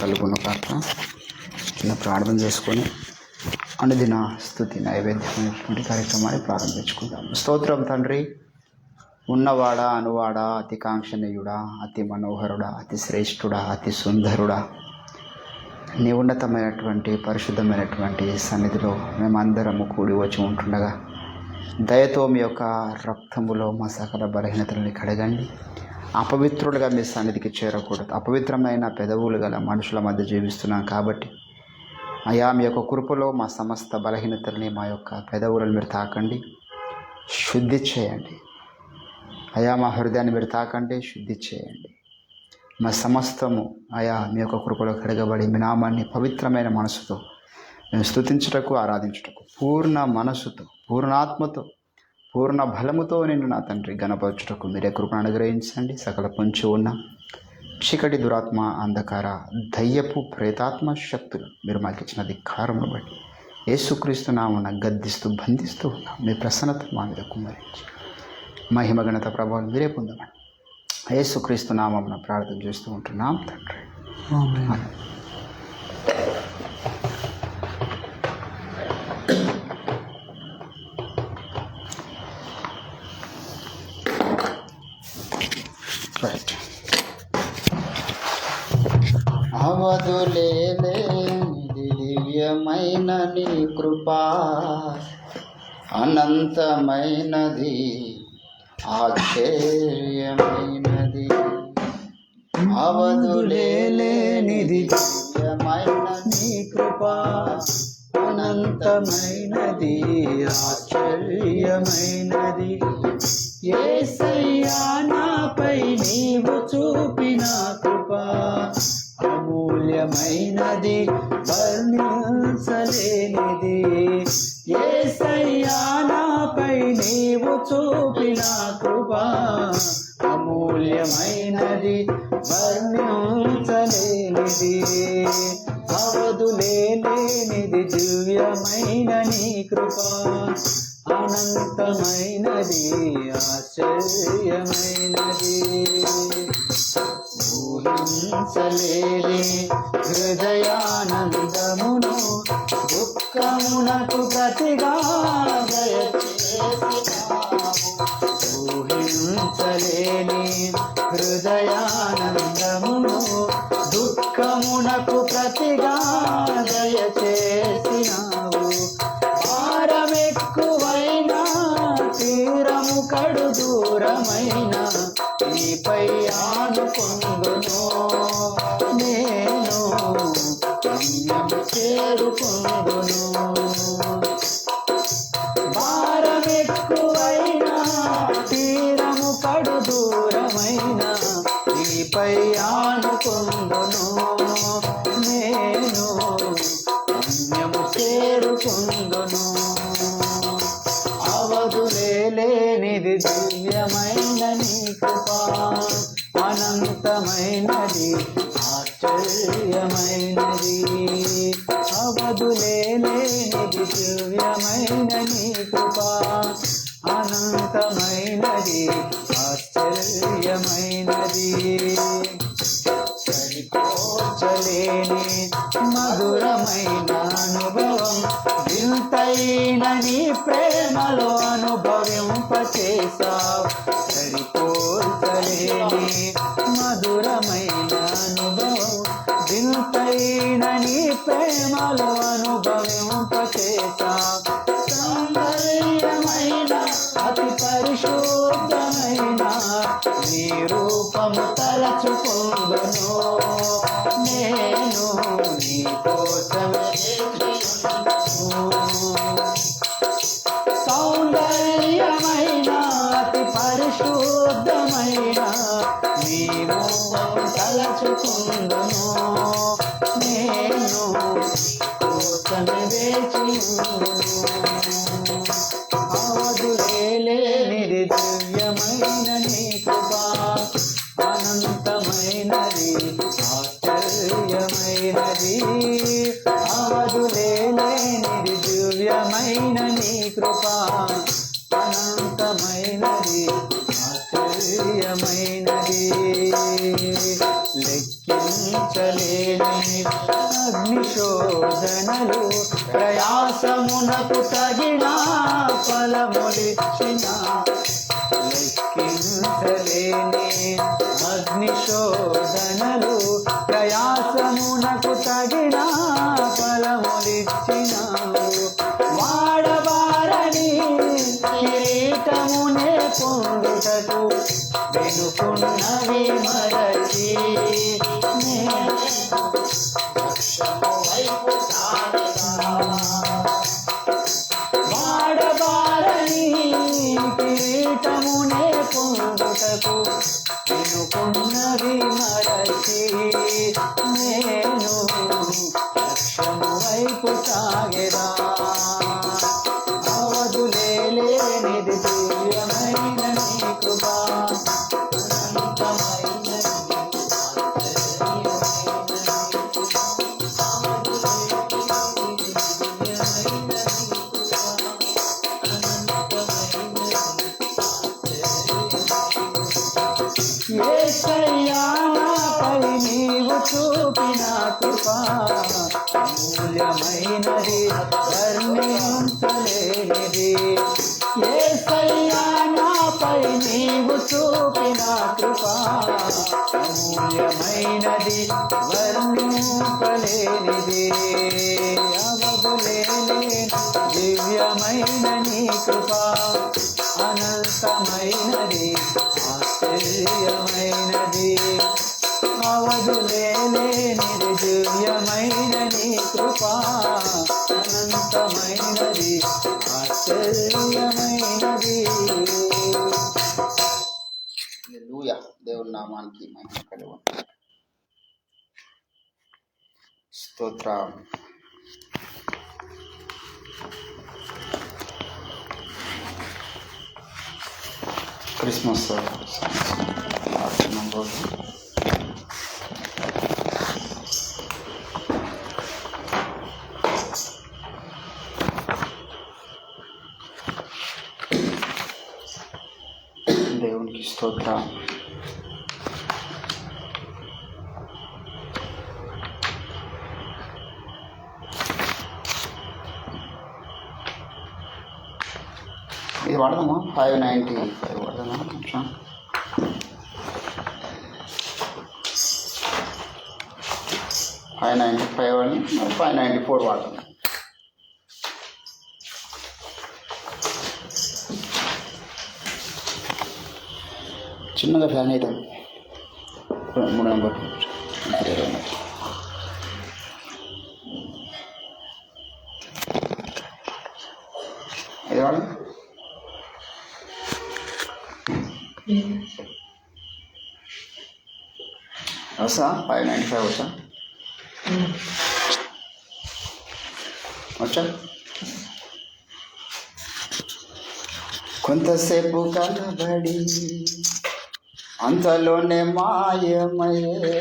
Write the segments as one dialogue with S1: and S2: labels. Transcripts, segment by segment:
S1: కలుగును కాక. చిన్న ప్రార్థన చేసుకొని అనుదిన స్తుతి నైవేద్యమైనటువంటి కార్యక్రమాన్ని ప్రారంభించుకుందాం. స్తోత్రం తండ్రి, ఉన్నవాడా, అనువాడా, అతి కాంక్షణీయుడా, అతి మనోహరుడా, అతి శ్రేష్ఠుడా, అతి సుందరుడా, నీ ఉన్నతమైనటువంటి పరిశుద్ధమైనటువంటి సన్నిధిలో మేమందరము కూడి వచ్చి ఉంటుండగా దయతో మీ యొక్క రక్తములో మా సకల బలహీనతలని కడగండి. అపవిత్రులుగా మీ సన్నిధికి చేరకూడదు. అపవిత్రమైన పెదవులు గల మనుషుల మధ్య జీవిస్తున్నాం కాబట్టి అయా మీ యొక్క కృపలో మా సమస్త బలహీనతల్ని, మా యొక్క పెదవులను మీరు తాకండి, శుద్ధి చేయండి. అయా మా హృదయాన్ని మీరు తాకండి, శుద్ధి చేయండి. మా సమస్తము అయా మీ యొక్క కృపలో కడగబడి మీ నామాన్ని పవిత్రమైన మనసుతో మేము స్తుతించుటకు, ఆరాధించుటకు పూర్ణ మనసుతో, పూర్ణాత్మతో, పూర్ణ బలముతో నిన్ను నా తండ్రి గణపరచుటకు మీరే కృపను అనుగ్రహించండి. సకల పొంచి ఉన్న చీకటి, దురాత్మ, అంధకార, దయ్యపు, ప్రేతాత్మ శక్తులు మీరు మాకు ఇచ్చిన అధికారమును బట్టి యేసుక్రీస్తు నామమున గద్దిస్తూ బంధిస్తూ ఉన్నాం. మీ ప్రసన్నత మా మీద కుమ్మరించి మహిమ ఘనత ప్రభావం మీరే పొందమని యేసుక్రీస్తు నామమున ప్రార్థన చేస్తూ ఉంటున్నాం తండ్రి. ఆమేన్. రైట్. అవధులేనిది దివ్యమైన నీ కృపా, అనంతమైనది, ఆశ్చర్యమైనది. అవధులేనిది దివ్యమైన నీ కృపా, అనంతమైనది, ఆశ్చర్యమైనది. యేసయ్యా నాపై నీవు చూపిన కృపా అమూల్యమైనది, వర్ణించలేనిది. యేసయ్యా నాపై నీవు చూపిన కృపా అమూల్యమైనది, వర్ణించలేనిది. అవధులేనిది దివ్యమైన నీ కృపా, అనంతమైనది, ఆశ్చర్యమైనది. ఊహించలేని హృదయానందమును దుఃఖమునకు ప్రతిగా దయచేసినావు. ఊహించలేని హృదయానందమును దుఃఖమునకు ప్రతిగా దయచేసినావు. భారమెక్కువైనా, తీరము కడు దూరమైన నీపై ఆనుకొందును నేను, పుణ్యము చేరుకొందును. భారమెక్కువైనా, తీరము కడు దూరమైన నీపై ఆనుకొందును నేను, పుణ్యము చేరుకొందును. అవధులేనిది దివ్యమైన నీ కృపా, అనంతమైనది, ఆశ్చర్యమైనది. అవధులేనిది దివ్యమైన నీ కృపా, అనంతమైనది, ఆశ్చర్యమైనది. సరిపోల్చలేని మధురమైన అనుభవం, వింతైన నీ ప్రేమలో అనుభవింపచేసావు. సరిపోల్చలేని మధురమైన అనుభవం, వింతైన నీ ప్రేమలో అనుభవింపచేసావు. సౌందర్యమైన, అతి పరిశుద్ధమైన నీ రూపము తలచుకొందును నేను, నీ కోసమే. సౌందర్యమైన, అతి పరిశుద్ధమైన నీ రూపము తలచుకొందును నేను, కోసమే వేచియుందును. అవధులేనిది దివ్యమైన నీ కృపా, అనంతమైనది, ఆశ్చర్యమైనది. అవధులేనిది దివ్యమైన నీ కృపా, అనంతమైనది, ఆశ్చర్యమైనది. లెక్కించ లెక్కించలేని అగ్నిశోధనలు ప్రయాసమునకు తగిన ఫలములిచ్చిన లెక్కించలేని అగ్నిశోధనలు ప్రయాసమునకు తగిన ఫలములిచ్చిన వాడబారని కిరీటమునే పొందుటకు వెనుకున్నవి మరచి వాడబారని కిరీటమునే పొందుటకు వెనుకున్నవి మరచి నేను లక్ష్యము వైపు సాగెదా అవధులేనిది దివ్యమైన నీ కృప యేసయ్యా నాపై నీవు చూపిన కృప అమూల్యమైనది వర్ణించలేనిది యేసయ్యా నాపై నీవు చూపిన కృప అమూల్యమైనది వర్ణించలేనిది అవధులేని దివ్యమైన నీ కృప అనంతమైనది ఆశ్చర్యమైనది అవధులేనిది దివ్యమైన నీ కృప అనంతమైనది ఆశ్చర్యమైనది. హల్లెలూయా. దేవుని నామానికి మహిమ కలుగును. స్తోత్రం. క్రిస్మస్ రోజు దేవునికి స్తోత్రం. ఇది వాడదామా 595 వాడదామా కొంచెం 595 అని 594 వాడదాం. చిన్నగా ఫ్యాన్ అయితే 3 నెంబర్ ఇది వాడదాం. వస్తా 595 వచ్చా వచ్చా కొంతసేపు కనబడి అంతలోనే మాయమయ్యే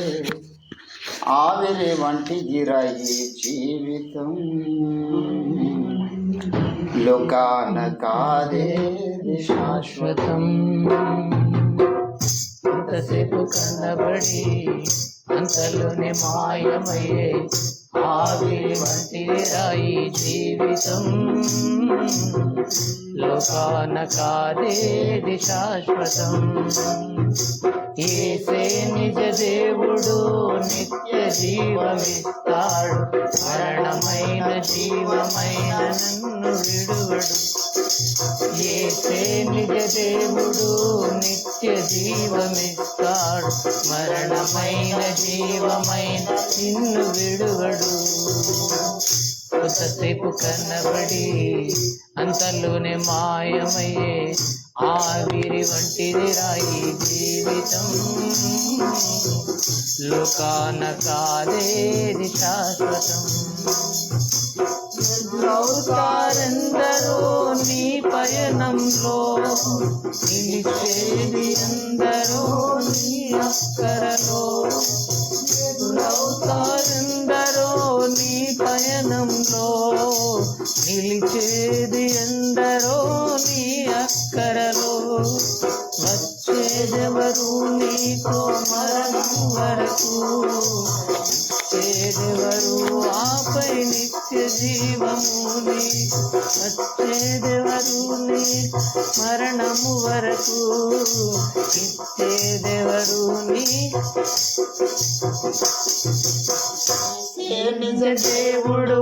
S1: ఆవిరి వంటి గిరాయి జీవితం లోకాన కాదే శాశ్వతం
S2: కొంతసేపు కనబడి అంతలోనే మాయమయ్యే ఆవిరి వంటి రాయి జీవితం లోకాన కాదేది శాశ్వతం యేసే నిజ దేవుడు నిత్య జీవమిస్తాడు మరణమైన జీవమైన నన్ను విడువడు యేసే నిజ దేవుడు నిత్య జీవమిస్తాడు మరణమైన జీవమైన నిన్ను విడువడు కొంతసేపు కన్నబడి అంతలోనే మాయమయ్యే ఆవిరి వంటిది రాయి జీవితం లోకాన కాదేది శాశ్వతం ఎదురవుతారెందరో నీ పయనంలో నిలిచేది ఎందరో నీ అక్కరలో ఎదురవుతారెందరో నీ పయనంలో నిలిచేది ఎందరో నీ అక్కరలో వచ్చేదెవరు నీతో మరణం వరకు వచ్చేదెవరు ఆపై నిత్య జీవముని వచ్చేదెవరు నీ మరణము వరకు ఇచ్చేదెవరు నీ నిజ దేవుడు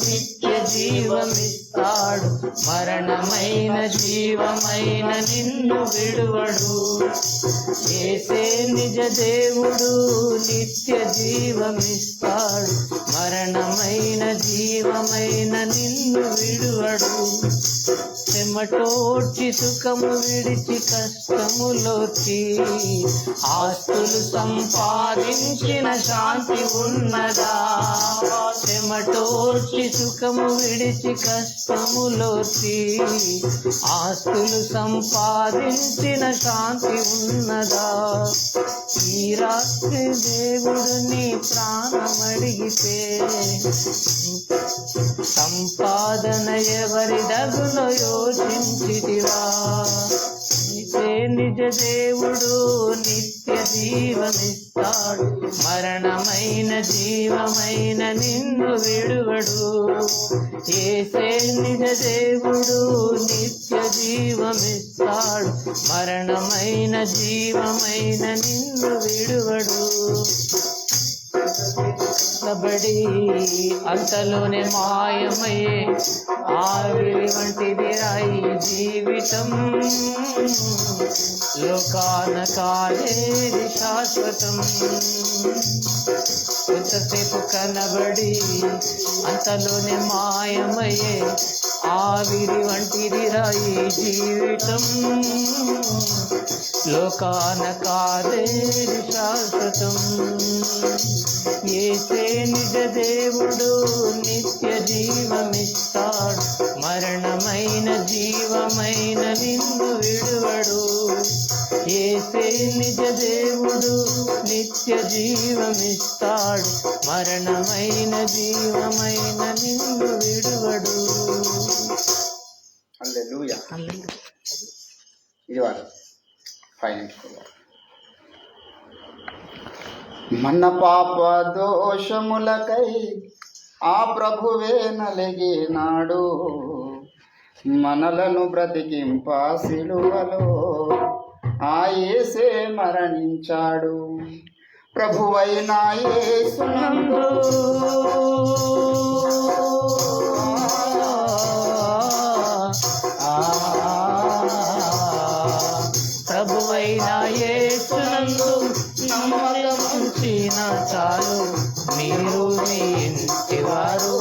S2: నిత్య జీవమిస్తాడు మరణమైన జీవమైన నిన్ను విడువడు యేసే నిజ దేవుడు నిత్య జీవమిస్తాడు మరణమైన జీవమైన నిన్ను విడువడు చెమటోడ్చి సుఖము విడిచి కష్టములోచి ఆస్తులు సంపాదించిన శాంతి ఉన్నదా చెమటోడ్చి సుఖము విడిచి కష్టములోచి ఆస్తులు సంపాదించిన శాంతి ఉన్నదా ఈ రాత్రి దేవుడు నీ ప్రాణమడిగితే సంపాదన ఎవరి దగులో యోచించితివా నీకే నిజ దేవుడు నిత్య జీవమిస్తాడు మరణమైన జీవమైన నిన్ను విడువడు యేసే నిజ దేవుడు నిత్య జీవమిస్తాడు మరణమైన జీవమైన నిన్ను విడువడు కబడి అంతలోనే మాయమయ్యే ఆవిరి వంటిది రాయి జీవితం లోకాన కాలేది శాశ్వతం కొంతసేపు కనబడి అంతలోనే మాయమయ్యే ఆవిరి వంటిది రాయి జీవితం లోకాన కాలేది శాశ్వతం యేసే నిజ దేవుడు నిత్య జీవమిస్తాడు మరణమైన జీవమైన నిన్ను విడువడు యేసే నిజ దేవుడు నిత్య జీవమిస్తాడు మరణమైన జీవమైన నిన్ను విడువడు
S1: హల్లెలూయా. ఇది వాడు ఫైనల్ మన పాప దోషములకై ఆ ప్రభువే నలిగినాడు మనలను బ్రతికింప సిలువలో ఆ యేసే మరణించాడు ప్రభువైన యేసునందు
S2: ప్రభువైన యేసునందు నమ్మకముంచిన చాలు మీరు మీ ఇంటి వారు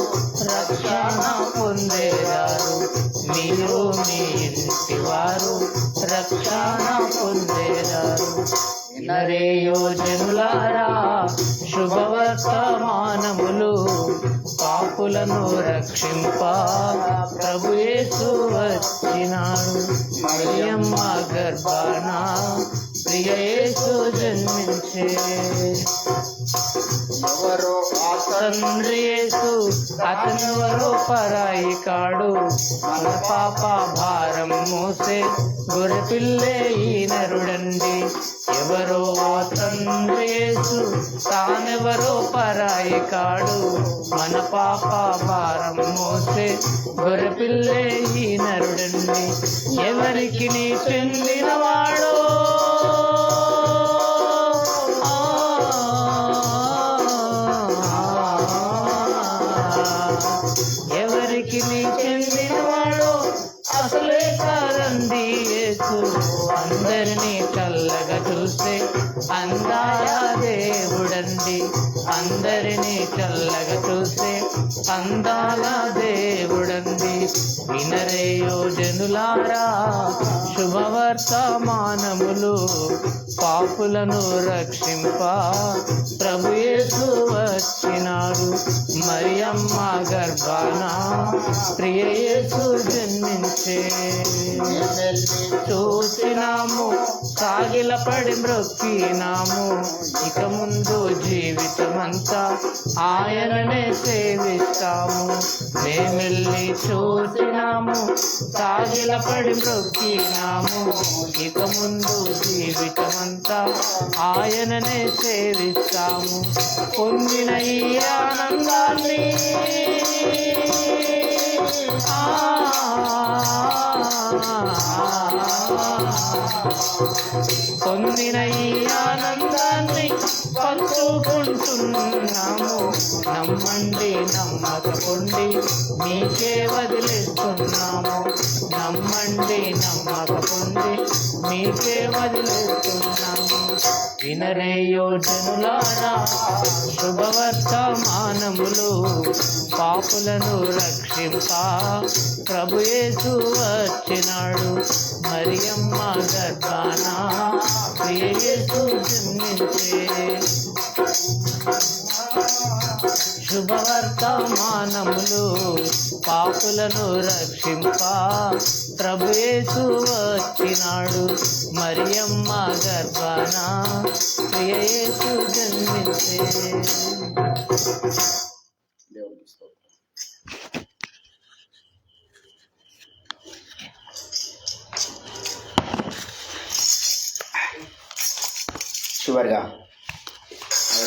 S2: రక్షణ పొందేదారు మీరు మీ ఇంటి వారు రక్షణ పొందేదారు వినరేయో జనులారా శుభవర్తమానములు పాపులను రక్షింప ప్రభు యేసు వచ్చినాడు మరియమ్మ గర్భాన ప్రియ యేసు జన్మించే
S1: ఎవరో
S2: తండ్రి యేసు అతనెవరో పరాయి కాడు మన పాప భారం మోసే గొర్రెపిల్లే ఈ నరుడండి ఎవరో తండ్రి యేసు తానెవరో పరాయి కాడు మన పాప భారం మోసే గొర్రెపిల్లే ఈ నరుడండి ఎవరికి నీ చెందినవాడో ఎవరికి నీ చెందినవాడో అసలే కాదండి యేసు అందరినీ చల్లగా చూస్తే అందాల దేవుడండి అందరినీ చల్లగా చూస్తే అందాల దేవుడండి వినరేయో జనులారా శుభవర్తమానములు పాపులను రక్షింప ప్రభు యేసు వచ్చినాడు మరియమ్మ గర్భాన ప్రియ యేసు జన్మించే. చూసినాము సాగిలపడి మ్రొక్కినాము, ఇక ముందు జీవితమంతా ఆయననే సేవిస్తాము. మేమెళ్ళి చూసినాము సాగిలపడి మ్రొక్కినాము, ఇక ముందు జీవితమంతా ఆయననే సేవిస్తాము. పొందిన ఈ ఆనందాన్ని పొందిన ఈ ఆనందాన్ని పంచుకుంటున్నాము. నమ్మండి నమ్మకపోండి మీకే వదిలేస్తున్నాము. నమ్మండి నమ్మకపోండి మీకే వదిలేస్తున్నాము. వినరే యోజనులారా శుభవర్తమానములు, పాపులను రక్షింప ప్రభు యేసు వచ్చినాడు. మరియమ్మ గర్భాన ప్రియ యేసు జన్మించే. శుభవర్తమానములు, పాపులను రక్షింప ప్రభు యేసు వచ్చినాడు. మరియమ్మ గర్భాన ప్రియ యేసు జన్మించే.
S1: చివరిగా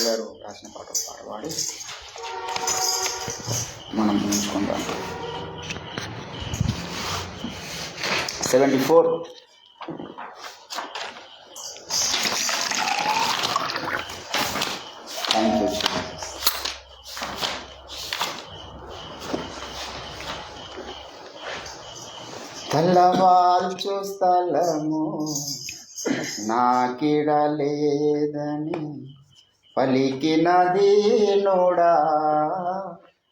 S1: గారు రాసిన పాట పాడవాడి మనం ఉంచుకుందాం. 74. Thank you. తెల్లవాల్చు స్థలము నాకిడలేదని పలికినది నోడా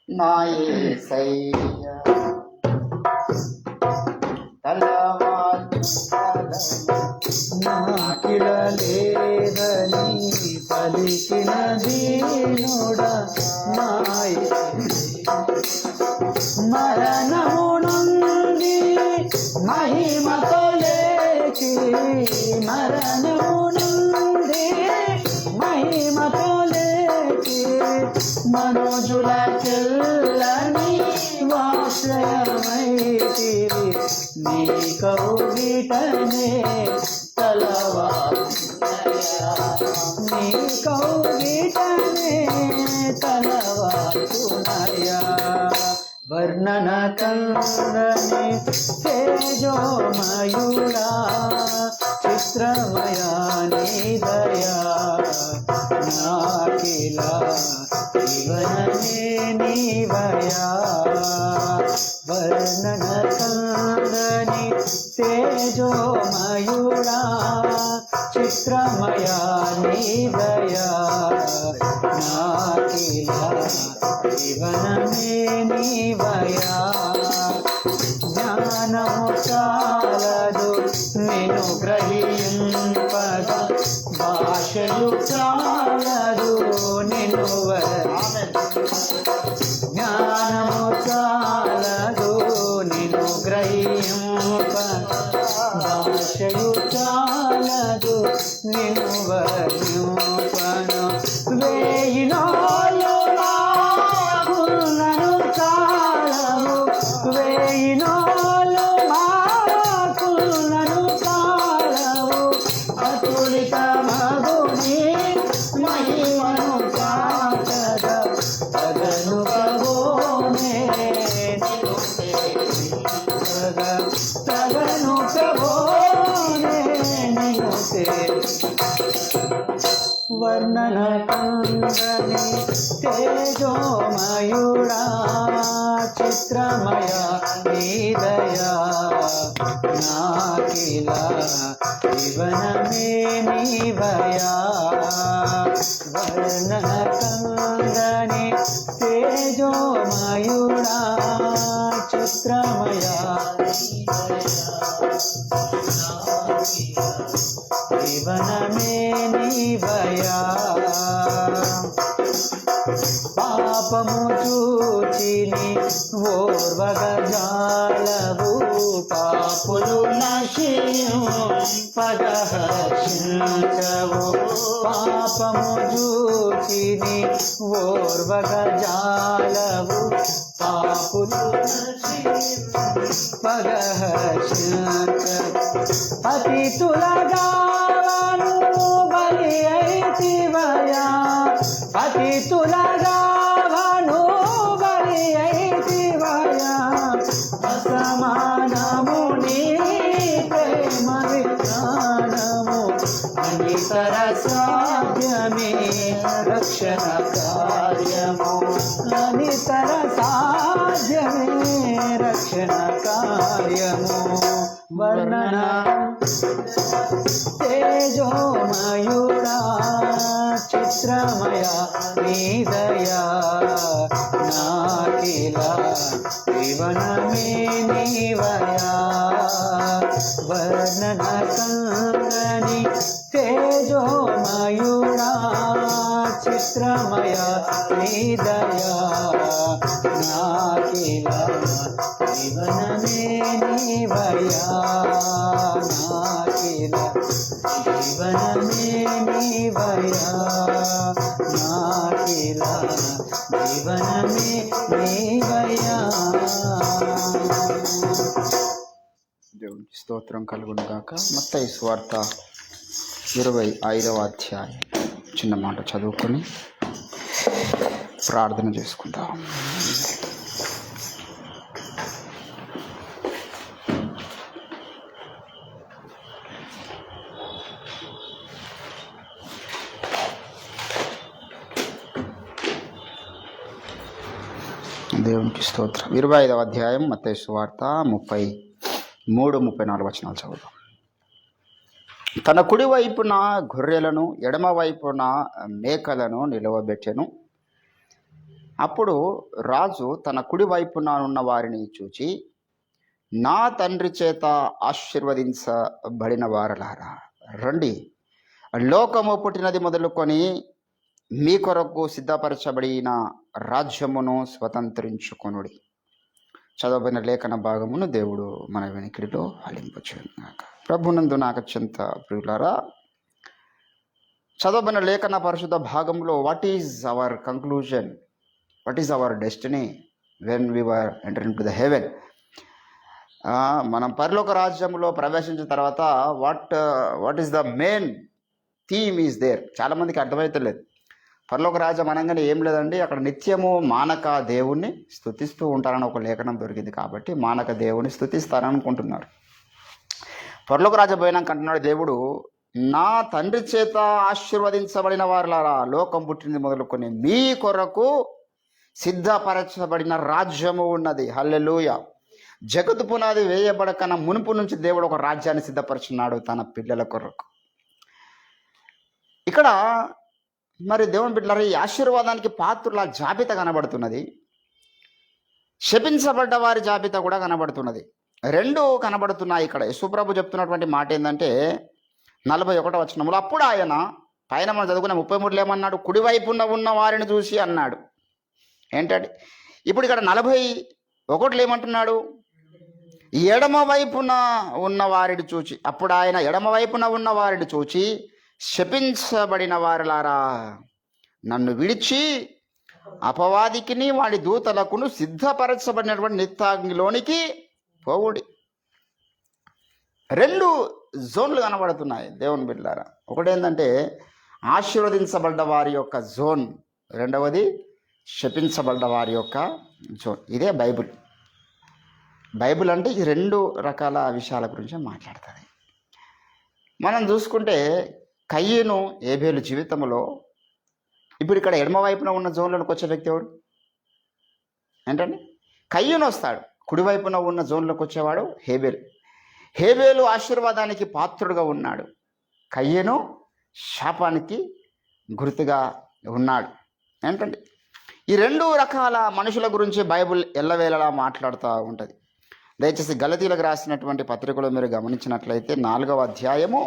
S1: నా యేసయ్య. తెల్లవాల్చు స్థలము
S2: నాకిడలేదని పలికినది నోడా నా యేసయ్య. మరణము నుండి మహిమతో లేచి, మరణము నుండి మహిమతో లేచి, మనోజుల చెల్లని ఆశ్రయమైతివి. నీ కౌగిటనే తలవాల్చునయ్యా, నీ కౌగిటనే తలవాల్చునయ్యా. వర్ణన కందని తేజోమయుడా, చిత్రమయా నీ దయా. నాకిలా జీవనమే నీవయా. వర్ణన కందని తేజోమయుడా, చిత్రమయా నీ దయా. నాకిలా జీవనమే నీవయా. జ్ఞానము చాలదు నిన్ను గ్రహింపగా, భాషలు చాలదు నిన్ను జ్ఞానము చాలదు నిన్ను గ్రహింపగా, భాషలు చాలదు నిన్ను వర్ణింపను. వేయినాలు మాకులను చాలవు, వేయినాలు మాకులను చాలవు. అతులిత మగుని మహిమను చాటగా, తగను కబోనే తగను కబోనే వర్ణన కందని తేజోమయుడా, చిత్రమయ నీ దయా. నాకిలా జీవనమే నీవయా. వర్ణన కందని తేజోమయుడా, చిత్రమయ జీవనమే నీవయా. పాపము చూచిని ఓర్వగజాలవు పాపులు నశింపగహర్షించవు పాపము చూచిని ఓర్వగజాలవు పాపులు నశింపగహర్షించవు పతితులగాను బలి అయితివయా పతితులగాను బలి అయితివయా అసమానము నీ ప్రేమ విధానము అనితర సాధ్యమే రక్షణ కార్యము అనితర సాధ్యమే రక్షణ కార్యము వర్ణన తేజోమయుడా చిత్రమయ నీదయా నాకిల జీవనమే నీవయా వర్ణన కందని తేజోమయుడా చిత్రమయ నీదయా నాకిల జీవనమే నీవయా నాకిల జీవనమే నీవయా నాకిల జీవనమే నీవయా.
S1: దేవునికి స్తోత్రం కలుగును గాక. మత్తయి సువార్త 25వ అధ్యాయం చిన్న మాట చదువుకొని ప్రార్థన చేసుకుందాం. దేవునికి స్తోత్రం. 25వ అధ్యాయం మత్తయి సువార్త 33-34 వచనాలు చదువుదాం. తన కుడి వైపున గొర్రెలను ఎడమ వైపున మేకలను నిలవబెట్టెను. అప్పుడు రాజు తన కుడి వైపున ఉన్న వారిని చూచి, నా తండ్రి చేత ఆశీర్వదించబడిన వారలారా, రండి, లోకము పుట్టినది మొదలుకొని మీ కొరకు సిద్ధపరచబడిన రాజ్యమును స్వతంత్రించుకొనుడి. చదవబడిన లేఖన భాగమును దేవుడు మన వెనుకడిలో హలింపచేయుగాక. ప్రభునందు నాకు అత్యంత ప్రియులారా, చదవబడిన లేఖన పరిశుద్ధ భాగంలో what is our conclusion, what is our destiny when we were entering to the heaven. మనం పరలోక రాజ్యంలో ప్రవేశించిన తర్వాత what is the main theme is there. చాలామందికి అర్థమవుతలేదు. పరలోక రాజ్యం అనగానే ఏం లేదండి, అక్కడ నిత్యము మానక దేవుణ్ణి స్తుతిస్తూ ఉంటారని ఒక లేఖనం దొరికింది. కాబట్టి మానక దేవుని స్తుతిస్తారని అనుకుంటున్నారు. పరలోక రాజ్యం పోయినాక అంటున్నాడు దేవుడు, నా తండ్రి చేత ఆశీర్వదించబడిన వారులారా, లోకం పుట్టింది మొదలుకొని మీ కొరకు సిద్ధపరచబడిన రాజ్యము ఉన్నది. హల్లెలూయా. జగత్తు పునాది వేయబడకన మునుపు నుంచి దేవుడు ఒక రాజ్యాన్ని సిద్ధపరచున్నాడు తన పిల్లల కొరకు. ఇక్కడ మరి దేవుని బిడ్డలారా, ఈ ఆశీర్వాదానికి పాత్రుల జాబితా కనబడుతున్నది, శపించబడ్డ వారి జాబితా కూడా కనబడుతున్నది. రెండు కనబడుతున్నాయి. ఇక్కడ యేసుప్రభు చెప్తున్నటువంటి మాట ఏంటంటే 41వ వచనంలో, అప్పుడు ఆయన పైన మనం చదువుకున్న 33లో ఏమన్నాడు, కుడివైపున ఉన్న వారిని చూసి అన్నాడు. ఏంటంటే ఇప్పుడు ఇక్కడ 41లో ఏమంటున్నాడు, ఎడమ వైపున ఉన్న వారిని చూచి. అప్పుడు ఆయన ఎడమ వైపున ఉన్న వారిని చూచి, శపించబడిన వారులారా, నన్ను విడిచి అపవాదికిని వాడి దూతలకును సిద్ధపరచబడినటువంటి నిత్యాగ్నిలోనికి పోవుడి. రెండు జోన్లు కనబడుతున్నాయి దేవుని బిడ్డలారా. ఒకటేంటంటే ఆశీర్వదించబడ్డ వారి యొక్క జోన్, రెండవది శపించబడ్డ వారి యొక్క జోన్. ఇదే బైబిల్. బైబిల్ అంటే ఈ రెండు రకాల విషయాల గురించి మాట్లాడుతుంది. మనం చూసుకుంటే కయ్యను ఏబేలు జీవితంలో ఇప్పుడు ఇక్కడ ఎడమ వైపున ఉన్న జోన్లోకి వచ్చే వ్యక్తి ఎవరు ఏంటండి? కయ్యను వస్తాడు. కుడివైపున ఉన్న జోన్లోకి వచ్చేవాడు హేబేలు. హేబేలు ఆశీర్వాదానికి పాత్రుడుగా ఉన్నాడు, కయ్యను శాపానికి గుర్తుగా ఉన్నాడు. ఏంటండి ఈ రెండు రకాల మనుషుల గురించి బైబిల్ ఎల్లవేళలా మాట్లాడుతూ ఉంటుంది. దయచేసి గలతీలకు రాసినటువంటి పత్రికలో మీరు గమనించినట్లయితే 4వ అధ్యాయము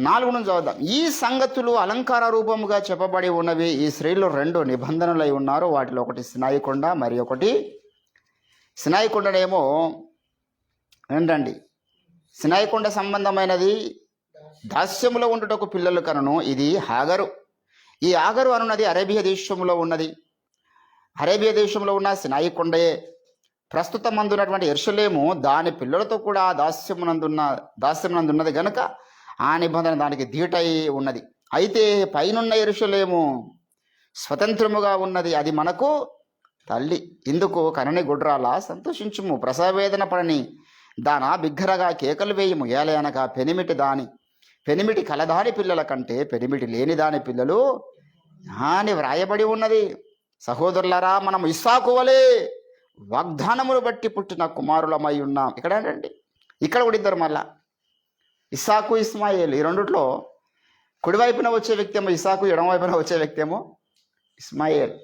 S1: 4 నుంచి చదువుదాం. ఈ సంగతులు అలంకార రూపముగా చెప్పబడి ఉన్నవి. ఈ స్త్రీలు 2 నిబంధనలై ఉన్నారు. వాటిలో ఒకటి సినాయి కొండ, మరి ఒకటి సినాయి కొండనేమో ఏంటండి, సినాయి కొండ సంబంధమైనది దాస్యములో ఉండుటకు పిల్లలు కనును. ఇది హాగరు. ఈ హాగరు అనున్నది అరేబియా దేశంలో ఉన్నది. అరేబియా దేశంలో ఉన్న సినాయి కొండయే. ప్రస్తుతం అందున్నటువంటి యెరూషలేము దాని పిల్లలతో కూడా దాస్యమునందున్నది గనుక ఆ నిబంధన దానికి ధీటై ఉన్నది. అయితే పైనున్న యెరూషలేము స్వతంత్రముగా ఉన్నది, అది మనకు తల్లి. ఇందుకు కనని గుడ్రాలా సంతోషించుము, ప్రసవేదన పడని దానా బిగ్గరగా కేకలు వేయము. ఏలయనగా పెనిమిటి కలదాని పిల్లల కంటే పెనిమిటి లేని దాని పిల్లలు అని వ్రాయబడి ఉన్నది. సహోదరులారా, మనం ఇస్సాకు వలె వాగ్దానమును బట్టి పుట్టిన కుమారులమై ఉన్నాం. ఇక్కడ ఏంటండి, ఇక్కడ కూడా ఇద్దరు, మళ్ళా ఇస్సాకు ఇస్మాయిల్. ఈ రెండిట్లో కుడివైపున వచ్చే వ్యక్తి ఏమో ఇస్సాకు, ఎడమవైపున వచ్చే వ్యక్తి ఏమో ఇస్మాయిల్.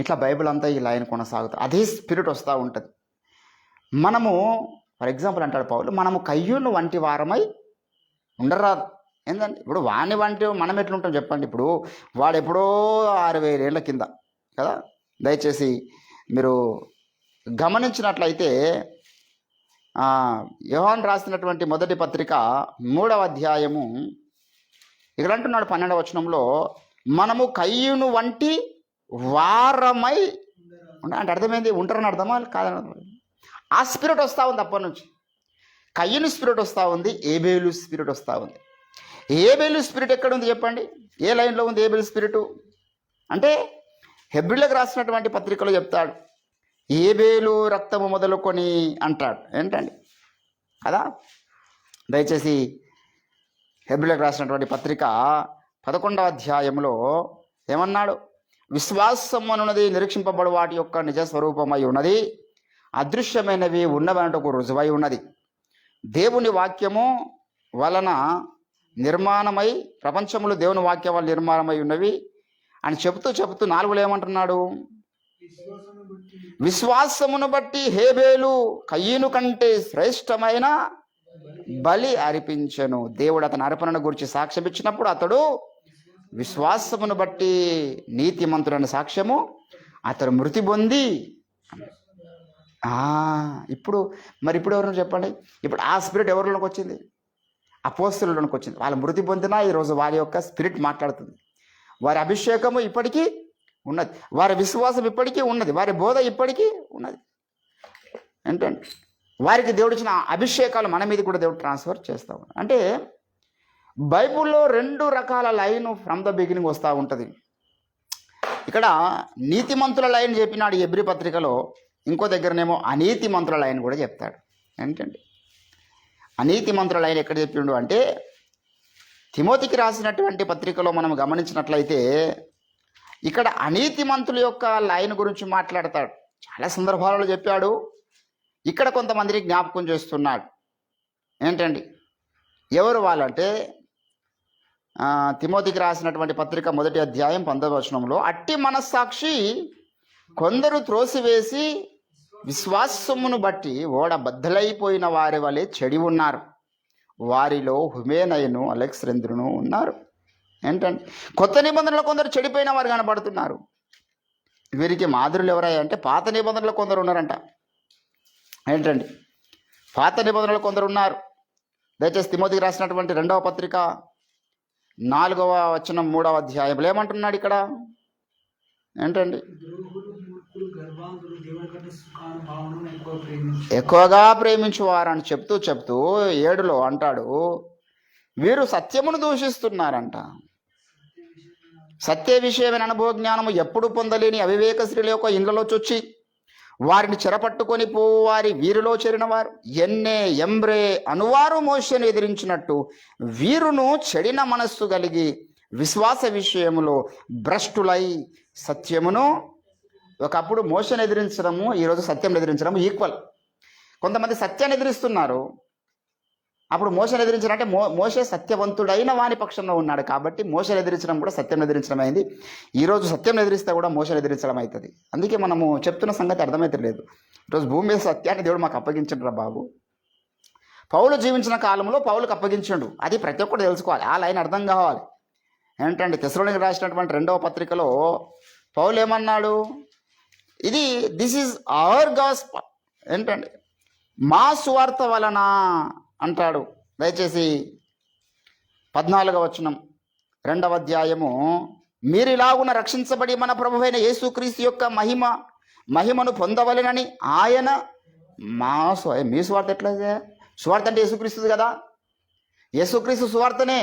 S1: ఇట్లా బైబిల్ అంతా ఈ లైన్ కొనసాగుతుంది. అదే స్పిరిట్ వస్తూ ఉంటుంది. మనము ఫర్ ఎగ్జాంపుల్ అంటాడు పౌలు, మనము కయ్యూను వంటి వారమై ఉండరాదు. ఏంటంటే ఇప్పుడు వాణి వంటి మనం ఎట్లుంటాం చెప్పండి. ఇప్పుడు వాడు ఎప్పుడో 6000 ఏళ్ల కింద కదా. దయచేసి మీరు గమనించినట్లయితే యోహాను రాసినటువంటి మొదటి పత్రిక 3వ అధ్యాయము ఇక్కడ అంటున్నాడు 12వ వచనంలో, మనము కయ్యూను వంటి వారమై అంటే అర్థమైంది, ఉంటారని అర్థమా కాదని అర్థం. ఆ స్పిరిట్ వస్తూ ఉంది అప్పటి నుంచి. కయ్యూను స్పిరిట్ వస్తూ ఉంది, ఏబేలు స్పిరిట్ వస్తూ ఉంది. ఏబేలు స్పిరిట్ ఎక్కడ ఉంది చెప్పండి, ఏ లైన్లో ఉంది ఏబేలు స్పిరిటు అంటే హెబ్రీలకు రాసినటువంటి పత్రికలో చెప్తాడు, ఏబేలు రక్తము మొదలుకొని అంటాడు. ఏంటండి కదా. దయచేసి హెబ్రీలకు రాసినటువంటి పత్రిక 11వ అధ్యాయంలో ఏమన్నాడు, విశ్వాసం అనున్నది నిరీక్షింపబడు వాటి యొక్క నిజ స్వరూపమై ఉన్నది, అదృశ్యమైనవి ఉన్నవనటకు రుజువై ఉన్నది, దేవుని వాక్యము వలన నిర్మాణమై ప్రపంచములు దేవుని వాక్యం వల్ల నిర్మాణమై ఉన్నవి అని చెబుతూ 4లో ఏమంటున్నాడు, విశ్వాసమును బట్టి హేబేలు కయ్యూను కంటే శ్రేష్టమైన బలి అర్పించెను. దేవుడు అతని అర్పణను గురించి సాక్ష్యం ఇచ్చినప్పుడు అతడు విశ్వాసమును బట్టి నీతిమంతుడని సాక్ష్యము అతడు మృతి పొంది. ఇప్పుడు ఎవరు చెప్పండి, ఇప్పుడు ఆ స్పిరిట్ ఎవరిలోకి వచ్చింది, అపోస్తలులోకి వచ్చింది. వాళ్ళ మృతి పొందినా ఈరోజు వారి యొక్క స్పిరిట్ మాట్లాడుతుంది. వారి అభిషేకము ఇప్పటికీ ఉన్నది, వారి విశ్వాసం ఇప్పటికీ ఉన్నది, వారి బోధ ఇప్పటికీ ఉన్నది. ఏంటంటే వారికి దేవుడు ఇచ్చిన అభిషేకాలు మన మీద కూడా దేవుడు ట్రాన్స్ఫర్ చేస్తూ ఉన్నాడు. అంటే బైబిల్లో 2 రకాల లైన్ ఫ్రమ్ ద బిగినింగ్ వస్తూ ఉంటుంది. ఇక్కడ నీతిమంతుల లైన్ చెప్పినాడు హెబ్రీ పత్రికలో, ఇంకో దగ్గరనేమో అనీతిమంతుల లైన్ కూడా చెప్తాడు. ఏంటంటే అనీతిమంతుల లైన్ ఎక్కడ చెప్పిండు అంటే తిమోతికి రాసినటువంటి పత్రికలో మనం గమనించినట్లయితే ఇక్కడ అనీతిమంతుల యొక్క లైన్ గురించి మాట్లాడతాడు. చాలా సందర్భాలలో చెప్పాడు. ఇక్కడ కొంతమందిని జ్ఞాపకం చేస్తున్నాడు. ఏంటండి ఎవరు వాళ్ళంటే తిమోతికి రాసినటువంటి పత్రిక 1వ అధ్యాయం 19వ వచనంలో, అట్టి మనస్సాక్షి కొందరు త్రోసివేసి విశ్వాసమును బట్టి ఓడ బద్దలైపోయిన వారి వలె చెడి ఉన్నారు, వారిలో హుమేనయును అలెక్సంద్రును ఉన్నారు. ఏంటంటే కొత్త నిబంధనలో కొందరు చెడిపోయిన వారు కనబడుతున్నారు. వీరికి మాదిరులు ఎవరయ్యా అంటే పాత నిబంధనలో కొందరు ఉన్నారంట. ఏంటండి పాత నిబంధనలు కొందరు ఉన్నారు. దయచేసి తిమోతికి రాసినటువంటి 2వ పత్రిక 4వ వచనం 3వ అధ్యాయంలో ఏమంటున్నాడు ఇక్కడ, ఏంటండి ఎక్కువగా ప్రేమించువారని చెప్తూ 7లో అంటాడు, వీరు సత్యమును దూషిస్తున్నారంట. సత్య విషయమైన అనుభవ జ్ఞానము ఎప్పుడు పొందలేని అవివేక స్త్రీల యొక్క ఇండ్లలో చొచ్చి వారిని చెరపట్టుకొని పోవు వారి వీరిలో చేరిన వారు ఎంబ్రే అనువారు మోషేను ఎదిరించినట్టు వీరును చెడిన మనస్సు కలిగి విశ్వాస విషయములో భ్రష్టులై సత్యమును, ఒకప్పుడు మోషేను ఎదిరించడము ఈరోజు సత్యం ఎదిరించడం ఈక్వల్. కొంతమంది సత్యాన్ని ఎదిరిస్తున్నారు, అప్పుడు మోషేను ఎదిరించారంటే మోషే సత్యవంతుడైన వాని పక్షంలో ఉన్నాడు కాబట్టి మోషేను ఎదిరించడం కూడా సత్యం ఎదిరించడం అయింది. ఈరోజు సత్యం ఎదిరిస్తే కూడా మోషేను ఎదిరించడం అవుతుంది. అందుకే మనము చెప్తున్న సంగతి అర్థమైతే లేదు. ఈరోజు భూమి మీద సత్యాన్ని దేవుడు మాకు అప్పగించండి రా బాబు. పౌలు జీవించిన కాలంలో పౌలుకు అప్పగించిండు. అది ప్రతి ఒక్కరు తెలుసుకోవాలి, ఆ లైన్ అర్థం కావాలి. ఏంటంటే తెస్సలోనికీయులకు రాసినటువంటి 2వ పత్రికలో పౌలు ఏమన్నాడు, ఇది దిస్ ఈజ్ అవర్ గాస్పల్, ఏంటండి మా సువార్త వలన అంటాడు. దయచేసి 14వ వచనం 2వ అధ్యాయము, మీరు ఇలాగున రక్షించబడి మన ప్రభువైన యేసుక్రీస్తు యొక్క మహిమను పొందవలెనని ఆయన మీ సువార్త ఎట్లా? సువార్త అంటే యేసుక్రీస్తుది కదా, యేసుక్రీస్తు సువార్తనే.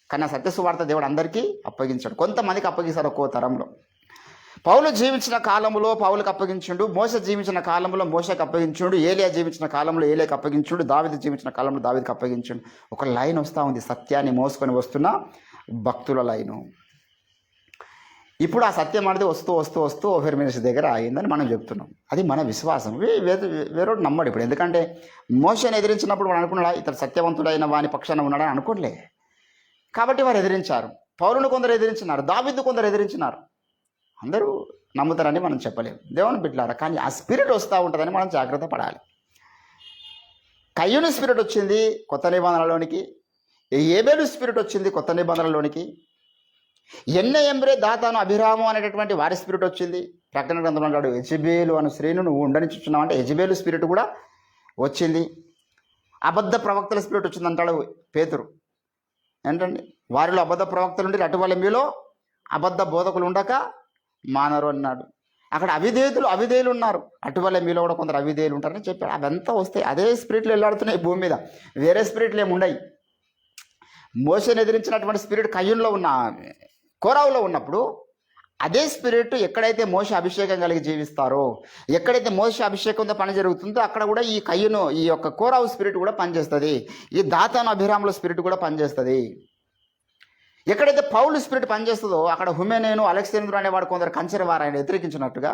S1: కానీ ఆ సత్య సువార్త దేవుడు అందరికీ అప్పగించాడు, కొంతమందికి అప్పగిస్తారు ఒక్కో తరంలో. పౌలు జీవించిన కాలంలో పౌలుకు అప్పగించుండు, మోసే జీవించిన కాలంలో మోసేకి అప్పగించుండు, ఏలియా జీవించిన కాలంలో ఏలియాకి అప్పగించుండు, దావీదు జీవించిన కాలంలో దావీదుకి అప్పగించుండు. ఒక లైన్ వస్తూ ఉంది, సత్యాన్ని మోసుకొని వస్తున్న భక్తుల లైను. ఇప్పుడు ఆ సత్యం అనేది వస్తూ వస్తూ వస్తూ ఓఫెర్మినిస్ దగ్గర ఆగిందని మనం చెప్తున్నాం. అది మన విశ్వాసం. వేరేవాడు నమ్మడు ఇప్పుడు. ఎందుకంటే మోసేని ఎదిరించినప్పుడు వాడు అనుకున్నాడా ఇతడు సత్యవంతుడైన వాని పక్షాన ఉన్నాడని అనుకోలే. కాబట్టి వారు ఎదిరించారు. పౌలును కొందరు ఎదిరించినారు, దావీదు కొందరు ఎదిరించినారు. అందరూ నమ్ముతారని మనం చెప్పలేము, దేవుని బిడ్డలారా. కానీ ఆ స్పిరిట్ వస్తూ ఉంటుందని మనం జాగ్రత్త పడాలి. కయ్యూను స్పిరిట్ వచ్చింది కొత్త నిబంధనలోనికి, ఏబేలు స్పిరిట్ వచ్చింది కొత్త నిబంధనలోనికి, ఎంబ్రే దాతాను అభిరాము అనేటటువంటి వారి స్పిరిట్ వచ్చింది. ప్రకటన గ్రంథంలో అంటాడు, యెజబేలు అను స్త్రీను నువ్వు ఉండనిచ్చున్నావు అంటే యెజబేలు స్పిరిట్ కూడా వచ్చింది. అబద్ధ ప్రవక్తల స్పిరిట్ వచ్చింది అంటాడు పేతురు. ఏంటండి వారిలో అబద్ధ ప్రవక్తలు ఉండి అటువల మీలో అబద్ధ బోధకులు ఉండక మానరు అన్నాడు. అక్కడ అవిధేయులు ఉన్నారు, అటువల్ల మీలో కూడా కొందరు అవిధేయులు ఉంటారని చెప్పాడు. అదంతా వస్తాయి, అదే స్పిరిట్లు వెళ్ళాడుతున్నాయి భూమి మీద, వేరే స్పిరిట్లు ఏముండయి. మోసేని ఎదిరించినటువంటి స్పిరిట్ కయ్యూనులో ఉన్న కోరావులో ఉన్నప్పుడు అదే స్పిరిట్ ఎక్కడైతే మోసే అభిషేకం కలిగి జీవిస్తారో, ఎక్కడైతే మోసే అభిషేకంతో పని జరుగుతుందో అక్కడ కూడా ఈ కయ్యూను ఈ యొక్క కోరావు స్పిరిట్ కూడా పనిచేస్తుంది. ఈ దాతాను అభిరాముల స్పిరిట్ కూడా పనిచేస్తుంది. ఎక్కడైతే పౌలు స్పిరిట్ పనిచేస్తుందో అక్కడ హుమేనేను అలెగ్జాండర్ అనేవాడు కొందరు కంచెరవారు ఆయన వ్యతిరేకించినట్టుగా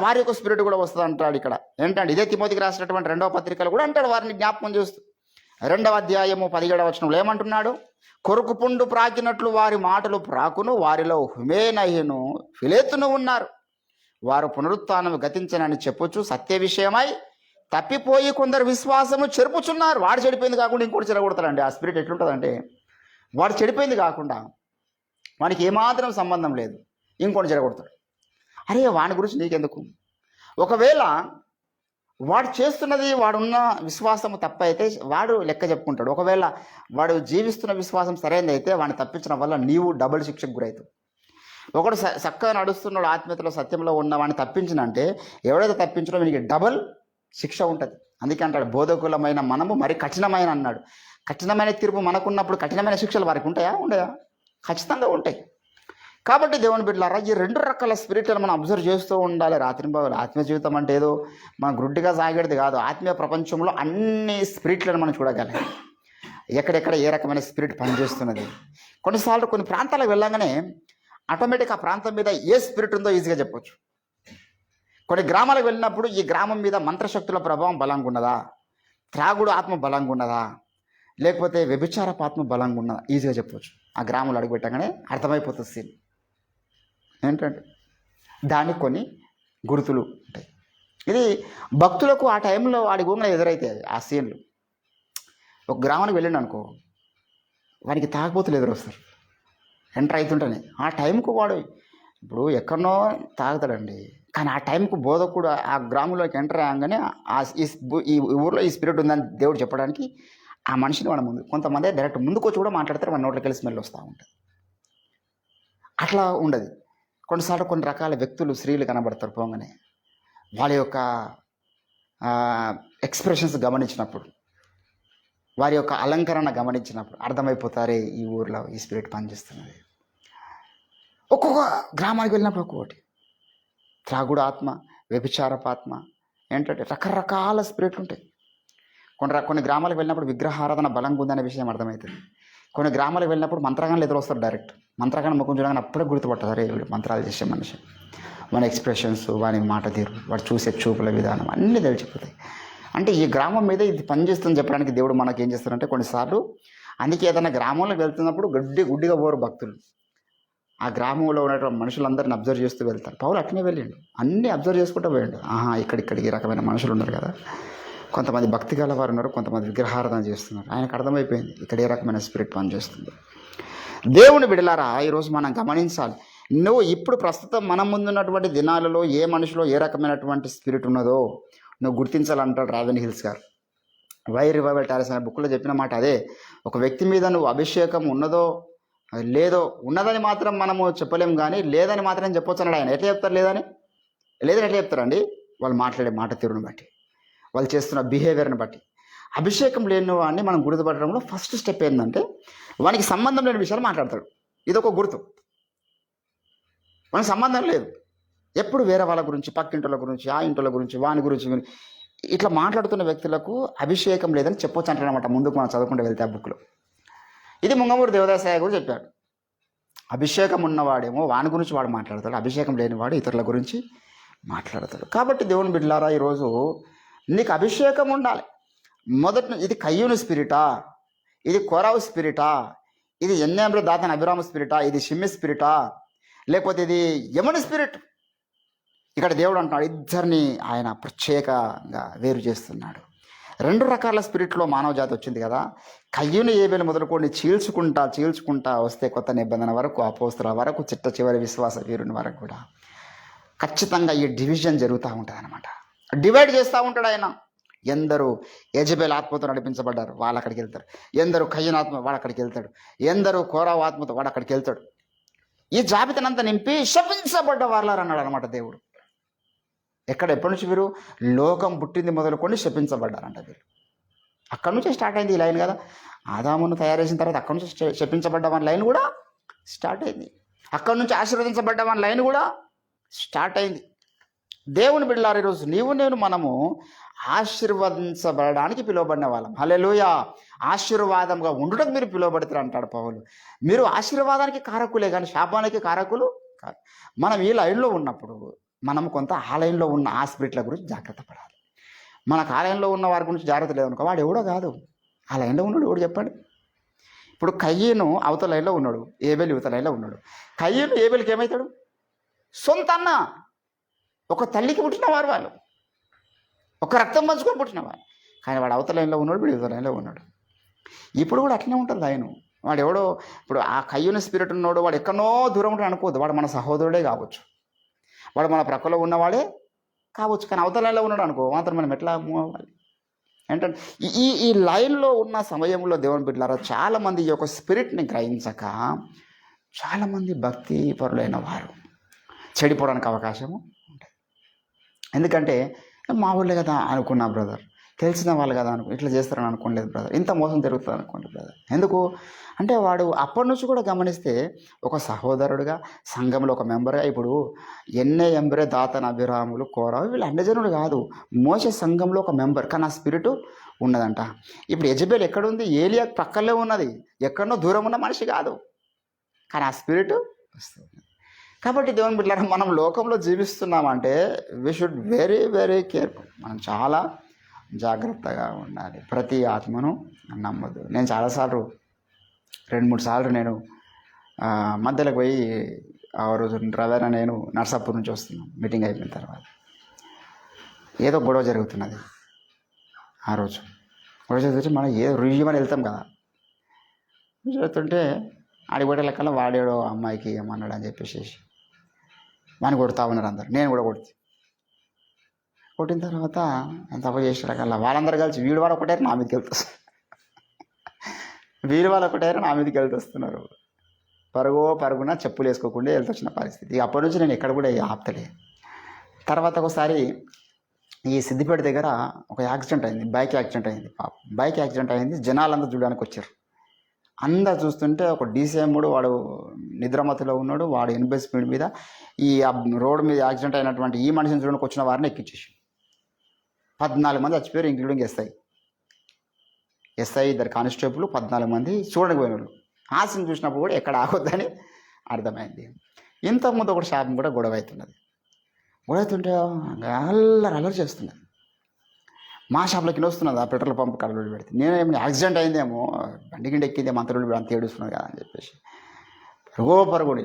S1: వారి యొక్క స్పిరిట్ కూడా వస్తుంది అంటాడు ఇక్కడ. ఏంటంటే ఇదే తిమోతికి రాసినటువంటి 2వ పత్రికలు కూడా అంటాడు వారిని జ్ఞాపకం చేస్తూ. 2వ అధ్యాయము 17వ వచనంలో ఏమంటున్నాడు, కొరుకు పుండు ప్రాకినట్లు వారి మాటలు ప్రాకును, వారిలో హుమేనయును ఫిలేతును ఉన్నారు, వారు పునరుత్థానం గతించనని చెప్పొచ్చు సత్య విషయమై తప్పిపోయి కొందరు విశ్వాసము చెరుపుచున్నారు. వాడు చెడిపోయింది కాకుండా ఇంకోటి చెరగొడతాడండి. ఆ స్పిరిట్ ఎట్లుంటుందంటే వాడు చెడిపోయింది కాకుండా వానికి ఏమాత్రం సంబంధం లేదు, ఇంకోటి చెడగొడతాడు. అరే వాని గురించి నీకెందుకు? ఒకవేళ వాడు చేస్తున్నది వాడున్న విశ్వాసము తప్పైతే వాడు లెక్క చెప్పుకుంటాడు. ఒకవేళ వాడు జీవిస్తున్న విశ్వాసం సరైనదైతే వాడిని తప్పించడం వల్ల నీవు డబుల్ శిక్షకు గురవుతావు. ఒకడు చక్కగా నడుస్తున్నాడు, ఆత్మీయతలో సత్యంలో ఉన్న వాడిని తప్పించినంటే ఎవడైతే తప్పించడో వీనికి డబుల్ శిక్ష ఉంటుంది. అందుకే అంటాడు బోధకులమైన మనము మరి కఠినమైన అన్నాడు. కఠినమైన తీర్పు మనకున్నప్పుడు కఠినమైన శిక్షలు వారికి ఉంటాయా? ఉండయా? ఖచ్చితంగా ఉంటాయి. కాబట్టి దేవుని బిడ్డలారా, ఈ 2 రకాల స్పిరిట్లను మనం అబ్జర్వ్ చేస్తూ ఉండాలి రాత్రింబగలు. ఆత్మీయ జీవితం అంటే ఏదో మనం గుడ్డిగా సాగేది కాదు. ఆత్మీయ ప్రపంచంలో అన్ని స్పిరిట్లను మనం చూడగలం, ఎక్కడెక్కడ ఏ రకమైన స్పిరిట్ పనిచేస్తున్నది. కొన్నిసార్లు కొన్ని ప్రాంతాలకు వెళ్ళగానే ఆటోమేటిక్ ఆ ప్రాంతం మీద ఏ స్పిరిట్ ఉందో ఈజీగా చెప్పొచ్చు. కొన్ని గ్రామాలకు వెళ్ళినప్పుడు ఈ గ్రామం మీద మంత్రశక్తుల ప్రభావం బలంగా ఉన్నదా, త్రాగుడు ఆత్మ బలంగా ఉన్నదా, లేకపోతే వ్యభిచారపు ఆత్మ బలంగా ఉన్నదా ఈజీగా చెప్పవచ్చు. ఆ గ్రామంలో అడుగుపెట్టగానే అర్థమైపోతుంది సీన్. ఏంటంటే దానికి కొన్ని గుర్తులు ఉంటాయి. ఇది భక్తులకు ఆ టైంలో వాడి గూంగ ఎదురైతే ఆ సీన్లు. ఒక గ్రామానికి వెళ్ళండి అనుకో, వానికి తాగబోతులు ఎదురొస్తారు ఎంటర్ అవుతుంటేనే. ఆ టైంకు వాడు ఇప్పుడు ఎక్కడనో తాగుతాడండి, కానీ ఆ టైంకు బోధకుడు ఆ గ్రామంలోకి ఎంటర్ అయ్యాగానే ఈ ఊర్లో ఈ స్పిరిట్ ఉందని దేవుడు చెప్పడానికి ఆ మనిషిని మన ముందు, కొంతమంది డైరెక్ట్ ముందుకు వచ్చి కూడా మాట్లాడతారు, మన నోట్లోకి వెళ్ళి స్మెల్ వస్తూ ఉంటుంది. అట్లా ఉండదు. కొన్నిసార్లు కొన్ని రకాల వ్యక్తులు స్త్రీలు కనబడతారు పోగానే, వాళ్ళ యొక్క ఎక్స్ప్రెషన్స్ గమనించినప్పుడు, వారి యొక్క అలంకరణ గమనించినప్పుడు అర్థమైపోతారే ఈ ఊర్లో ఈ స్పిరిట్ పనిచేస్తున్నది. ఒక్కొక్క గ్రామానికి వెళ్ళినప్పుడు ఒక్కొక్కటి త్రాగుడు ఆత్మ, వ్యభిచారపు ఆత్మ, ఏంటంటే రకరకాల స్పిరిట్లు ఉంటాయి. కొన్ని గ్రామాలకు వెళ్ళినప్పుడు విగ్రహారాధన బలంగా ఉందనే విషయం అర్థమవుతుంది. కొన్ని గ్రామాలకు వెళ్ళినప్పుడు మంత్రగాళ్ళు ఎదురొస్తారు డైరెక్ట్. మంత్రగాన్ని ముఖం చూడగానే అప్పుడే గుర్తుపట్టదు, వీడు మంత్రాలు చేసే మనిషి. వాని ఎక్స్ప్రెషన్స్, వాని మాట తీరు, వాడు చూసే చూపుల విధానం అన్నీ తెలిసిపోతాయి. అంటే ఈ గ్రామం మీద ఇది పనిచేస్తుందని చెప్పడానికి దేవుడు మనకి ఏం చేస్తారంటే కొన్నిసార్లు, అందుకే ఏదైనా గ్రామంలోకి వెళ్తున్నప్పుడు గుడ్డిగా పోరు భక్తులు. ఆ గ్రామంలో ఉన్నటువంటి మనుషులందరిని అబ్జర్వ్ చేస్తూ వెళ్తారు. పౌలు అట్లనే వెళ్ళిండు, అన్నీ అబ్జర్వ్ చేసుకుంటూ పోయిండు. ఇక్కడ ఈ రకమైన మనుషులు ఉన్నారు కదా. కొంతమంది భక్తి గల వారు ఉన్నారు, కొంతమంది విగ్రహారాధన చేస్తున్నారు. ఆయనకు అర్థమైపోయింది ఇక్కడ ఏ రకమైన స్పిరిట్ పనిచేస్తుంది. దేవుని బిడలారా, ఈరోజు మనం గమనించాలి. నువ్వు ఇప్పుడు ప్రస్తుతం మన ముందున్నటువంటి దినాలలో ఏ మనిషిలో ఏ రకమైనటువంటి స్పిరిట్ ఉన్నదో నువ్వు గుర్తించాలంటాడు రావెన్ హిల్స్ గారు. వై రివైవల్ టారెస్ అనే బుక్లో చెప్పిన మాట అదే. ఒక వ్యక్తి మీద నువ్వు అభిషేకం ఉన్నదో లేదో, ఉన్నదని మాత్రం మనము చెప్పలేము, కానీ లేదని మాత్రం చెప్పొచ్చు అన్నాడు ఆయన. ఎట్లా చెప్తారు లేదని ఎట్లా చెప్తారండి? వాళ్ళు మాట్లాడే మాట తీరుని బట్టి, వాళ్ళు చేస్తున్న బిహేవియర్ని బట్టి. అభిషేకం లేని వాడిని మనం గుర్తుపట్టడంలో ఫస్ట్ స్టెప్ ఏంటంటే వానికి సంబంధం లేని విషయాలు మాట్లాడతాడు. ఇదొక గుర్తు. వానికి సంబంధం లేదు, ఎప్పుడు వేరే వాళ్ళ గురించి, పక్కింటోళ్ళ గురించి, ఆ ఇంటోళ్ళ గురించి, వాని గురించి ఇట్లా మాట్లాడుతున్న వ్యక్తులకు అభిషేకం లేదని చెప్పొచ్చు అంటారనమాట. ముందుకు మనం చదువుకుంటూ వెళ్తే ఆ బుక్లో ఇది ముంగమూరు దేవదాసాయ కూడా చెప్పాడు. అభిషేకం ఉన్నవాడేమో వాని గురించి వాడు మాట్లాడతాడు, అభిషేకం లేనివాడు ఇతరుల గురించి మాట్లాడతాడు. కాబట్టి దేవుని బిడ్డలారా, ఈరోజు నీకు అభిషేకం ఉండాలి. మొదటి ఇది కయ్యూను స్పిరిటా, ఇది కోరావు స్పిరిటా, ఇది ఎన్నేంబ్ర దాతన్ అభిరామ స్పిరిటా, ఇది షిమ్మి స్పిరిటా, లేకపోతే ఇది యమని స్పిరిట్? ఇక్కడ దేవుడు అంటున్నాడు ఇద్దరిని ఆయన ప్రత్యేకంగా వేరు చేస్తున్నాడు. 2 రకాల స్పిరిట్లో మానవ జాతి వచ్చింది కదా. కయ్యూను ఏబేలు మొదలుకొని చీల్చుకుంటా వస్తే కొత్త నిబంధన వరకు, అపోస్తల వరకు, చిట్ట చివరి విశ్వాస వీరుని వరకు కూడా ఖచ్చితంగా ఈ డివిజన్ జరుగుతూ ఉంటుంది అనమాట. డివైడ్ చేస్తూ ఉంటాడు ఆయన. ఎందరూ యెజబెల్ ఆత్మతో నడిపించబడ్డారు, వాళ్ళు అక్కడికి వెళ్తారు. ఎందరూ కయ్యూను ఆత్మ, వాడు అక్కడికి వెళ్తాడు. ఎందరూ కోరావు ఆత్మతో, వాడు అక్కడికి వెళ్తాడు. ఈ జాబితానంతా నింపి శపించబడ్డ వాళ్ళారు అన్నాడు అనమాట దేవుడు. ఎప్పటి నుంచి వీరు? లోకం పుట్టింది మొదలుకొని శపించబడ్డారంట వీరు. అక్కడి నుంచే స్టార్ట్ అయింది ఈ లైన్ కదా. ఆదామును తయారు చేసిన తర్వాత అక్కడి నుంచి శపించబడ్డ వన్ లైన్ కూడా స్టార్ట్ అయింది. అక్కడి నుంచి ఆశీర్వదించబడ్డ వన్ లైన్ కూడా స్టార్ట్ అయింది. దేవుని బిడ్డలారా, ఈరోజు నీవు నేను మనము ఆశీర్వదించబడడానికి పిలువబడిన వాళ్ళం. హల్లెలూయా. ఆశీర్వాదంగా ఉండడానికి మీరు పిలువబడతారు అంటాడు పౌలు. మీరు ఆశీర్వాదానికి కారకులే కానీ శాపానికి కారకులు కాదు. మనం ఈ లైన్లో ఉన్నప్పుడు మనం కొంత ఆ లైన్లో ఉన్న ఆ స్పిరిట్ల గురించి జాగ్రత్త పడాలి. మనకు ఆ లైన్లో ఉన్న వారి గురించి జాగ్రత్త లేదనుకో, వాడు ఎవడో కాదు, ఆ లైన్లో ఉన్నాడు. ఎవడు చెప్పండి? ఇప్పుడు కయ్యూను అవతల లైన్లో ఉన్నాడు, ఏబేలు యువత లైన్లో ఉన్నాడు. కయ్యూను ఏబేలుకి ఏమవుతాడు? సొంత అన్న, ఒక తల్లికి పుట్టినవారు వాళ్ళు, ఒక రక్తం పంచుకొని పుట్టినవారు. కానీ వాడు అవతల లైన్లో ఉన్నాడు, వీడు యువత లైన్లో ఉన్నాడు. ఇప్పుడు కూడా అట్లనే ఉంటుంది లైను. వాడు ఎవడో, ఇప్పుడు ఆ కయ్యూను స్పిరిట్ ఉన్నాడు, వాడు ఎక్కడో దూరం ఉంటాడు అనుకోవద్దు. వాడు మన సహోదరుడే కావచ్చు, వాడు మన ప్రక్కలో ఉన్నవాడే కావచ్చు. కానీ అవతల లైన్లో ఉన్నాడు అనుకో, మాత్రం మనం ఎట్లా మూవ్ అవ్వాలి? ఏంటంటే ఈ లైన్లో ఉన్న సమయంలో దేవుని బిడ్డలారా, చాలామంది ఈ యొక్క స్పిరిట్ని గ్రహించక చాలామంది భక్తి పరులైన వారు చెడిపోవడానికి అవకాశము ఉంటుంది. ఎందుకంటే మా ఊళ్ళే కదా అనుకున్నా బ్రదర్, తెలిసిన వాళ్ళు కదా ఇట్లా చేస్తారని అనుకోలేదు బ్రదర్, ఇంత మోసం జరుగుతుంది అనుకోండి బ్రదర్. ఎందుకు అంటే వాడు అప్పటి నుంచి కూడా గమనిస్తే ఒక సహోదరుడుగా, సంఘంలో ఒక మెంబర్గా, ఇప్పుడు ఎంబ్రే దాతన్ అభిరాములు కోరావు వీళ్ళు అన్యజనుడు కాదు, మోసే సంఘంలో ఒక మెంబర్, కానీ ఆ స్పిరిట్ ఉన్నదంట. ఇప్పుడు యెజబెల్ ఎక్కడుంది? ఏలియా పక్కనే ఉన్నది, ఎక్కడనో దూరం ఉన్న మనిషి కాదు, కానీ ఆ స్పిరిట్ వస్తుంది. కాబట్టి దేవుని బిడ్డలారా, మనం లోకంలో జీవిస్తున్నామంటే we should very very careful. మనం చాలా జాగ్రత్తగా ఉండాలి. ప్రతి ఆత్మను నమ్మద్దు. నేను చాలాసార్లు 2-3 సార్లు నేను మధ్యలోకి పోయి, ఆ రోజు రవేనా నేను నర్సాపూర్ నుంచి వస్తున్నాం, మీటింగ్ అయిపోయిన తర్వాత ఏదో గొడవ జరుగుతున్నది. ఆ రోజు గొడవ జరుగుతుంటే మనం రుయ్యమని వెళ్తాం కదా, జరుగుతుంటే ఆడిపోయే లెక్కల వాడేడో అమ్మాయికి ఏమన్నాడు అని చెప్పేసి వాడిని కొడతా ఉన్నారు అందరు. నేను కూడా కొట్టిన తర్వాత ఆయన తప్ప చేసిన రకాల వాళ్ళందరూ కలిసి వీడు వాళ్ళు ఒకటే నా మీదకి వెళ్తారు, వీరు వాళ్ళు ఒకటే నా మీదకి వెళ్తొస్తున్నారు. పరుగున చెప్పులు వేసుకోకుండా వెళ్తొచ్చిన పరిస్థితి. అప్పటి నుంచి నేను ఎక్కడ కూడా ఆపుతలే. తర్వాత ఒకసారి ఈ సిద్దిపేట దగ్గర ఒక యాక్సిడెంట్ అయింది, బైక్ యాక్సిడెంట్ అయింది. పాపం బైక్ యాక్సిడెంట్ అయింది, జనాలందరూ చూడడానికి వచ్చారు. అందరు చూస్తుంటే ఒక డీసీఎండు వాడు నిద్రమతిలో ఉన్నాడు, వాడు 80 స్పీడ్ మీద ఈ రోడ్డు మీద యాక్సిడెంట్ అయినటువంటి ఈ మనిషిని చూడడానికి వచ్చిన వారిని ఎక్కించేసి 14 మంది చచ్చిపోయారు, ఇంక్లూడింగ్ ఎస్ఐ 2 కానిస్టేబుల్ 14 మంది చూడడానికి పోయిన వాళ్ళు. ఆశను చూసినప్పుడు కూడా ఎక్కడ ఆగొద్దని అర్థమైంది. ఇంతకుముందు ఒకటి శాపం కూడా గొడవ అవుతుంటే అల్లరి చేస్తున్నది. మా షాప్లోకి వస్తున్నది, ఆ పెట్రోల్ పంప్ కళ్ళ పెడితే నేనేమో యాక్సిడెంట్ అయిందేమో, బండి గిండి ఎక్కిందేమో, అంత అంత ఏడుస్తున్నది కదా అని చెప్పేసి పరుగుడు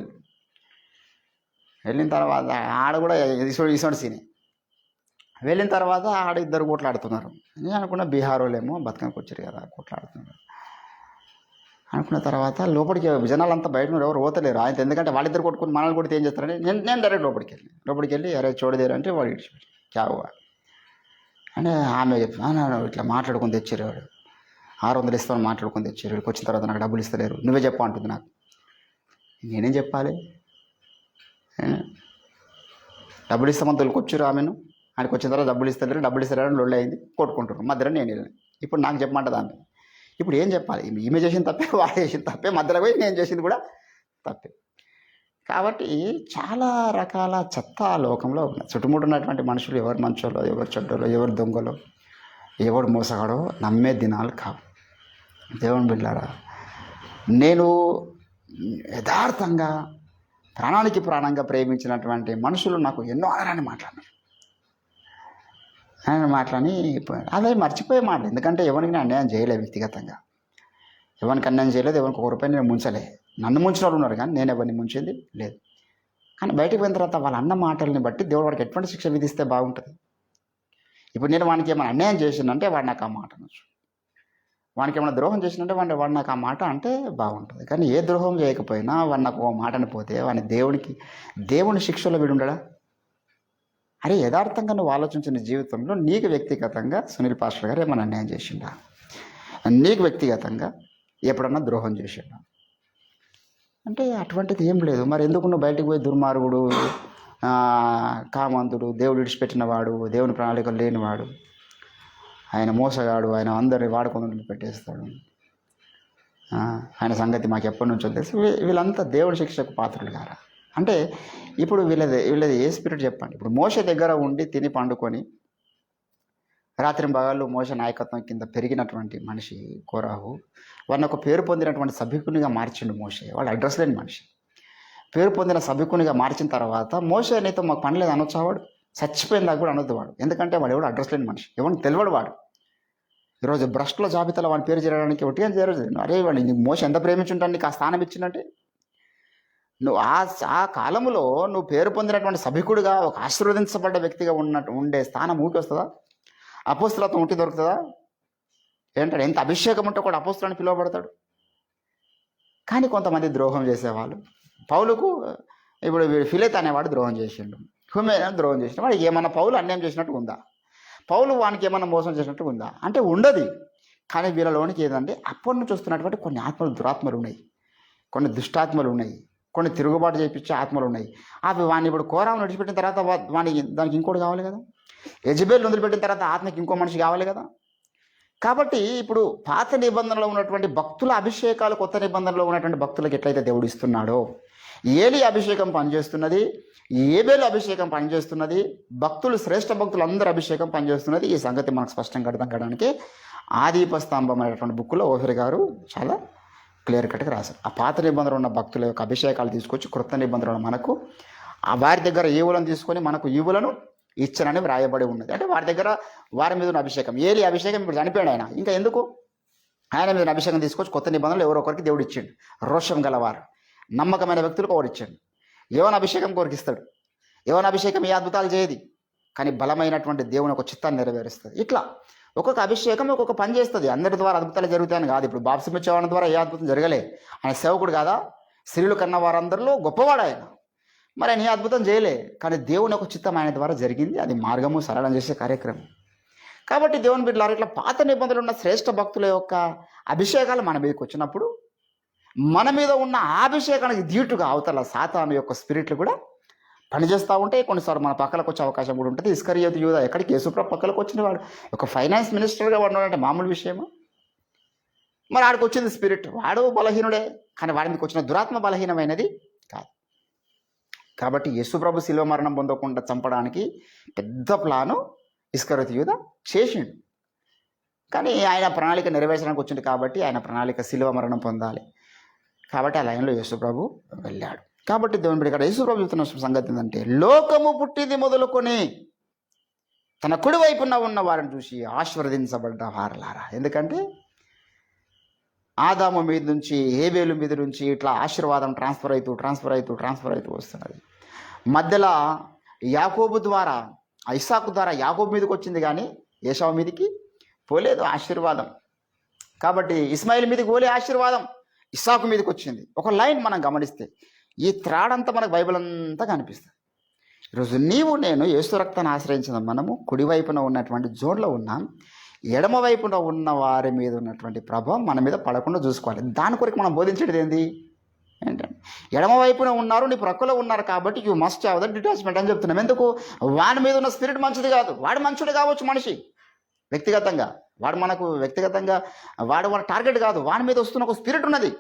S1: వెళ్ళిన తర్వాత ఆడ కూడా ఇటువంటి సీనే వెళ్ళిన తర్వాత ఆడ ఇద్దరు కొట్లాడుతున్నారు. నేను అనుకున్న బీహార్ వాళ్ళేమో బతుకనికి వచ్చారు కదా కొట్లాడుతున్నారు అనుకున్న తర్వాత లోపలికి జనాలంతా బయట ఉన్నారు, ఎవరు పోతలేరు. ఆయన ఎందుకంటే వాళ్ళిద్దరు కొట్టుకుని మనల్ని కొడితే ఏం చేస్తారని నేను డైరెక్ట్ లోపలికి వెళ్ళి అరే చూడదేరు అంటే వాడు ఇడిచిపెట్టి క్యావుగా అంటే ఆమె ఇట్లా మాట్లాడుకొని తెచ్చారు. వాడు 600 ఇస్తామని మాట్లాడుకొని తెచ్చారు. ఇక్కడికి వచ్చిన తర్వాత నాకు డబ్బులు ఇస్తలేరు, నువ్వే చెప్పు అంటుంది. నాకు నేనేం చెప్పాలి? డబ్బులు ఇస్తామని తొలికొచ్చారు ఆమెను. ఆయనకు వచ్చిన తర్వాత డబ్బులు ఇస్తలేరు లొల్లి అయింది, కొట్టుకుంటారు. మధ్యలో నేను వెళ్ళాను. ఇప్పుడు నాకు చెప్పమంటుంది ఆమె. ఇప్పుడు ఏం చెప్పాలి? ఈమె చేసిన తప్పే, వాడు చేసిన తప్పే, మధ్యలో పోయి నేను చేసింది కూడా తప్పే. కాబట్టి చాలా రకాల చెత్త లోకంలో ఉన్నాయి. చుట్టుముట్టు ఉన్నటువంటి మనుషులు ఎవరు మంచోలో, ఎవరు చెడ్డలో, ఎవరు దొంగలో, ఎవడు మోసగాడో నమ్మే దినాలు కావు. దేవుని బిడ్డలారా, నేను యథార్థంగా ప్రాణానికి ప్రాణంగా ప్రేమించినటువంటి మనుషులు నాకు ఎన్నో ఆదరాన్ని మాట్లాడినారు. ఆయన మాట్లాడి అదే మర్చిపోయే మాట. ఎందుకంటే ఎవరికి నేను అన్యాయం చేయలేదు, వ్యక్తిగతంగా ఎవరికి అన్యాయం చేయలేదు, ఎవరికి 1 రూపాయి నేను ముంచలే. నన్ను ముంచిన వాళ్ళు ఉన్నారు కానీ నేను ఎవరిని ముంచింది లేదు. కానీ బయటకు పోయిన తర్వాత వాళ్ళ అన్న మాటల్ని బట్టి దేవుడు వాడికి ఎటువంటి శిక్ష విధిస్తే బాగుంటుంది? ఇప్పుడు నేను వానికి ఏమైనా అన్యాయం చేసిందంటే వాడు నాకు ఆ మాట అనొచ్చు, వానికి ఏమైనా ద్రోహం చేసినంటే వాడు నాకు ఆ మాట అంటే బాగుంటుంది. కానీ ఏ ద్రోహం చేయకపోయినా వాడు నాకు ఒక మాట అనిపోతే వాడిని దేవుని శిక్షలో వీడు ఉండడా? అరే యథార్థంగా నువ్వు ఆలోచించిన జీవితంలో నీకు వ్యక్తిగతంగా సునీల్ పాస్టర్ గారు ఏమైనా అన్యాయం చేసిండా? నీకు వ్యక్తిగతంగా ఎప్పుడన్నా ద్రోహం చేసిండా? అంటే అటువంటిది ఏం లేదు. మరి ఎందుకు నువ్వు బయటకు పోయి దుర్మార్గుడు, కామంతుడు, దేవుడు విడిచిపెట్టిన వాడు, దేవుని ప్రణాళికలు లేనివాడు, ఆయన మోసగాడు, ఆయన అందరిని వాడుకొని పెట్టేస్తాడు, ఆయన సంగతి మాకు ఎప్పటి నుంచో తెలుసు, వీళ్ళంతా దేవుడి శిక్షకు పాత్రలు కారా? అంటే ఇప్పుడు వీళ్ళది ఏ స్పిరిట్ చెప్పండి? ఇప్పుడు మోషే దగ్గర ఉండి తిని పండుకొని రాత్రి భాగాల్లో మోషే నాయకత్వం కింద పెరిగినటువంటి మనిషి కోరాహు, వాడిని ఒక పేరు పొందినటువంటి సభికునిగా మార్చిండు మోషే. వాడు అడ్రస్ లేని మనిషి, పేరు పొందిన సభికునిగా మార్చిన తర్వాత మోషే అనేది మాకు పని లేదు అనొచ్చావాడు, చచ్చిపోయిందాక కూడా అనొద్దు వాడు. ఎందుకంటే వాడు ఎవడు అడ్రస్ లేని మనిషి, ఎవరిని తెలియడు వాడు. ఈరోజు భ్రష్టుల జాబితాలో వాడి పేరు చేరడానికి ఒకటి అని చేరదు. అరే వాడు నీకు మోషే ఎంత ప్రేమించుంటాను నీకు ఆ స్థానం ఇచ్చిందంటే, నువ్వు ఆ కాలంలో నువ్వు పేరు పొందినటువంటి సభికుడిగా ఒక ఆశీర్వదించబడ్డ వ్యక్తిగా ఉండే స్థానం ఊకి వస్తుందా? అపోస్తులత్వం ఉంటే దొరుకుతుందా? ఏంటంటే ఎంత అభిషేకం ఉంటే కూడా అపోస్తులని పిలువబడతాడు. కానీ కొంతమంది ద్రోహం చేసేవాళ్ళు. పౌలుకు ఇప్పుడు ఫిలేత్ అనేవాడు ద్రోహం చేసిండు, హుమేనా ద్రోహం చేసిన వాడికి ఏమన్నా పౌలు అన్యాయం చేసినట్టు ఉందా? పౌలు వానికి ఏమన్నా మోసం చేసినట్టు ఉందా? అంటే ఉండదు. కానీ వీళ్ళలోనికి ఏదంటే అప్పటి నుంచి వస్తున్నటువంటి కొన్ని ఆత్మలు, దురాత్మలు ఉన్నాయి, కొన్ని దుష్టాత్మలు ఉన్నాయి, కొన్ని తిరుగుబాటు చేయించే ఆత్మలు ఉన్నాయి. అవి వాడిని ఇప్పుడు కోరాను విడిచిపెట్టిన తర్వాత దానికి ఇంకోటి కావాలి కదా. యెజబెల్ వదిలిపెట్టిన తర్వాత ఆత్మకి ఇంకో మనిషి కావాలి కదా. కాబట్టి ఇప్పుడు పాత నిబంధనలో ఉన్నటువంటి భక్తుల అభిషేకాలు కొత్త నిబంధనలో ఉన్నటువంటి భక్తులకు ఎట్లయితే దేవుడు ఇస్తున్నాడో, ఏలి అభిషేకం పనిచేస్తున్నది, ఏబేలు అభిషేకం పనిచేస్తున్నది, భక్తులు శ్రేష్ఠ భక్తులు అందరూ అభిషేకం పనిచేస్తున్నది. ఈ సంగతి మనకు స్పష్టంగా అర్థం కావడానికి ఆదిపస్తంభం అనేటువంటి బుక్లో ఓఫిర్ గారు చాలా క్లియర్ కట్గా రాశారు. ఆ పాత నిబంధనలు ఉన్న భక్తుల యొక్క అభిషేకాలు తీసుకొచ్చి క్రొత్త నిబంధనలు మనకు వారి దగ్గర ఈవులను తీసుకొని మనకు ఈవులను ఇచ్చనని వ్రాయబడి ఉన్నది. అంటే వారి మీద ఉన్న అభిషేకం, ఏలి అభిషేకం ఇప్పుడు చనిపోయాడు ఆయన, ఇంకా ఎందుకు? ఆయన మీద అభిషేకం తీసుకొచ్చి కొత్త నిబంధనలు ఎవరో ఒకరికి దేవుడు ఇచ్చాడు. రోషం గలవారు, నమ్మకమైన వ్యక్తులకు ఒకరు ఇచ్చాడు. యోన అభిషేకం కోరికి ఇస్తాడు. యోన అభిషేకం ఏ అద్భుతాలు చేయదు, కానీ బలమైనటువంటి దేవుని ఒక చిత్తాన్ని నెరవేరుస్తుంది. ఇట్లా ఒక్కొక్క అభిషేకం ఒక్కొక్క పని చేస్తుంది. అందరి ద్వారా అద్భుతాలు జరుగుతాయని కాదు. ఇప్పుడు బాప్తిసం ఇచ్చేవాడి ద్వారా ఏ అద్భుతం జరగలే. ఆయన సేవకుడు కాదా? స్త్రీలు కన్న వారందరిలో గొప్పవాడు ఆయన. మరి ఆయన ఏ అద్భుతం చేయలే, కానీ దేవుని ఒక చిత్తం ఆయన ద్వారా జరిగింది. అది మార్గము సరళం చేసే కార్యక్రమం. కాబట్టి దేవుని బిడ్డలారా, ఇట్లా పాత నిబంధనలు ఉన్న శ్రేష్ఠ భక్తుల యొక్క అభిషేకాలు మన మీదకి వచ్చినప్పుడు మన మీద ఉన్న ఆ అభిషేకానికి ధీటుగా అవతల సాతాను యొక్క స్పిరిట్లు కూడా పనిచేస్తూ ఉంటాయి. కొన్నిసార్లు మన పక్కలకు వచ్చే అవకాశం కూడా ఉంటుంది. ఇస్కరియోతు యూదా ఎక్కడికి యేసుప్రభు పక్కలకు వచ్చిన వాడు ఒక ఫైనాన్స్ మినిస్టర్గా ఉన్నాడంటే మామూలు విషయమా? మరి ఆడికి వచ్చింది స్పిరిట్, వాడు బలహీనుడే, కానీ వాడి మీదకి వచ్చిన దురాత్మ బలహీనమైనది కాదు. కాబట్టి యేసుప్రభు శిలువ మరణం పొందకుండా చంపడానికి పెద్ద ప్లాను ఇస్కరియోతు యూదా చేసిండు. కానీ ఆయన ప్రణాళిక నెరవేర్చడానికి వచ్చింది కాబట్టి ఆయన ప్రణాళిక శిలువ మరణం పొందాలి కాబట్టి ఆ లైన్లో యేసుప్రభు వెళ్ళాడు. కాబట్టి దేవుని బిడ్డ యేసుప్రభు చెప్తున్న సంగతి ఏంటంటే, లోకము పుట్టింది మొదలుకొని తన కుడి వైపున ఉన్న వారిని చూసి ఆశీర్వదించబడ్డ వారలారా. ఎందుకంటే ఆదాము మీద నుంచి హేబేలు మీద నుంచి ఇట్లా ఆశీర్వాదం ట్రాన్స్ఫర్ అవుతూ వస్తున్నది. మధ్యలో యాకోబు ద్వారా ఆ ఇస్సాకు ద్వారా యాకోబు మీదకి వచ్చింది కానీ ఏశావు మీదకి పోలేదు ఆశీర్వాదం. కాబట్టి ఇస్మాయిల్ మీదకి పోలే ఆశీర్వాదం, ఇస్సాకు మీదకి వచ్చింది. ఒక లైన్ మనం గమనిస్తే ఈ త్రాడంతా మనకు బైబిల్ అంతా కనిపిస్తుంది. ఈరోజు నీవు నేను యేసు రక్తాన్ని ఆశ్రయించిన మనము కుడివైపున ఉన్నటువంటి జోన్లో ఉన్నాం. ఎడమ వైపున ఉన్న వారి మీద ఉన్నటువంటి ప్రభావం మన మీద పడకుండా చూసుకోవాలి. దాని కొరకు మనం బోధించేది ఏంది ఏంటంటే, ఎడమ వైపున ఉన్నారు, నీ ప్రక్కలో ఉన్నారు కాబట్టి you must have that detachment అని చెప్తున్నాం. ఎందుకు? వాడి మీద ఉన్న స్పిరిట్ మంచిది కాదు. వాడు మంచుడు కావచ్చు మనిషి వ్యక్తిగతంగా, వాడు మనకు వ్యక్తిగతంగా వాడు మన టార్గెట్ కాదు. వాడి మీద వస్తున్న ఒక స్పిరిట్ ఉన్నది.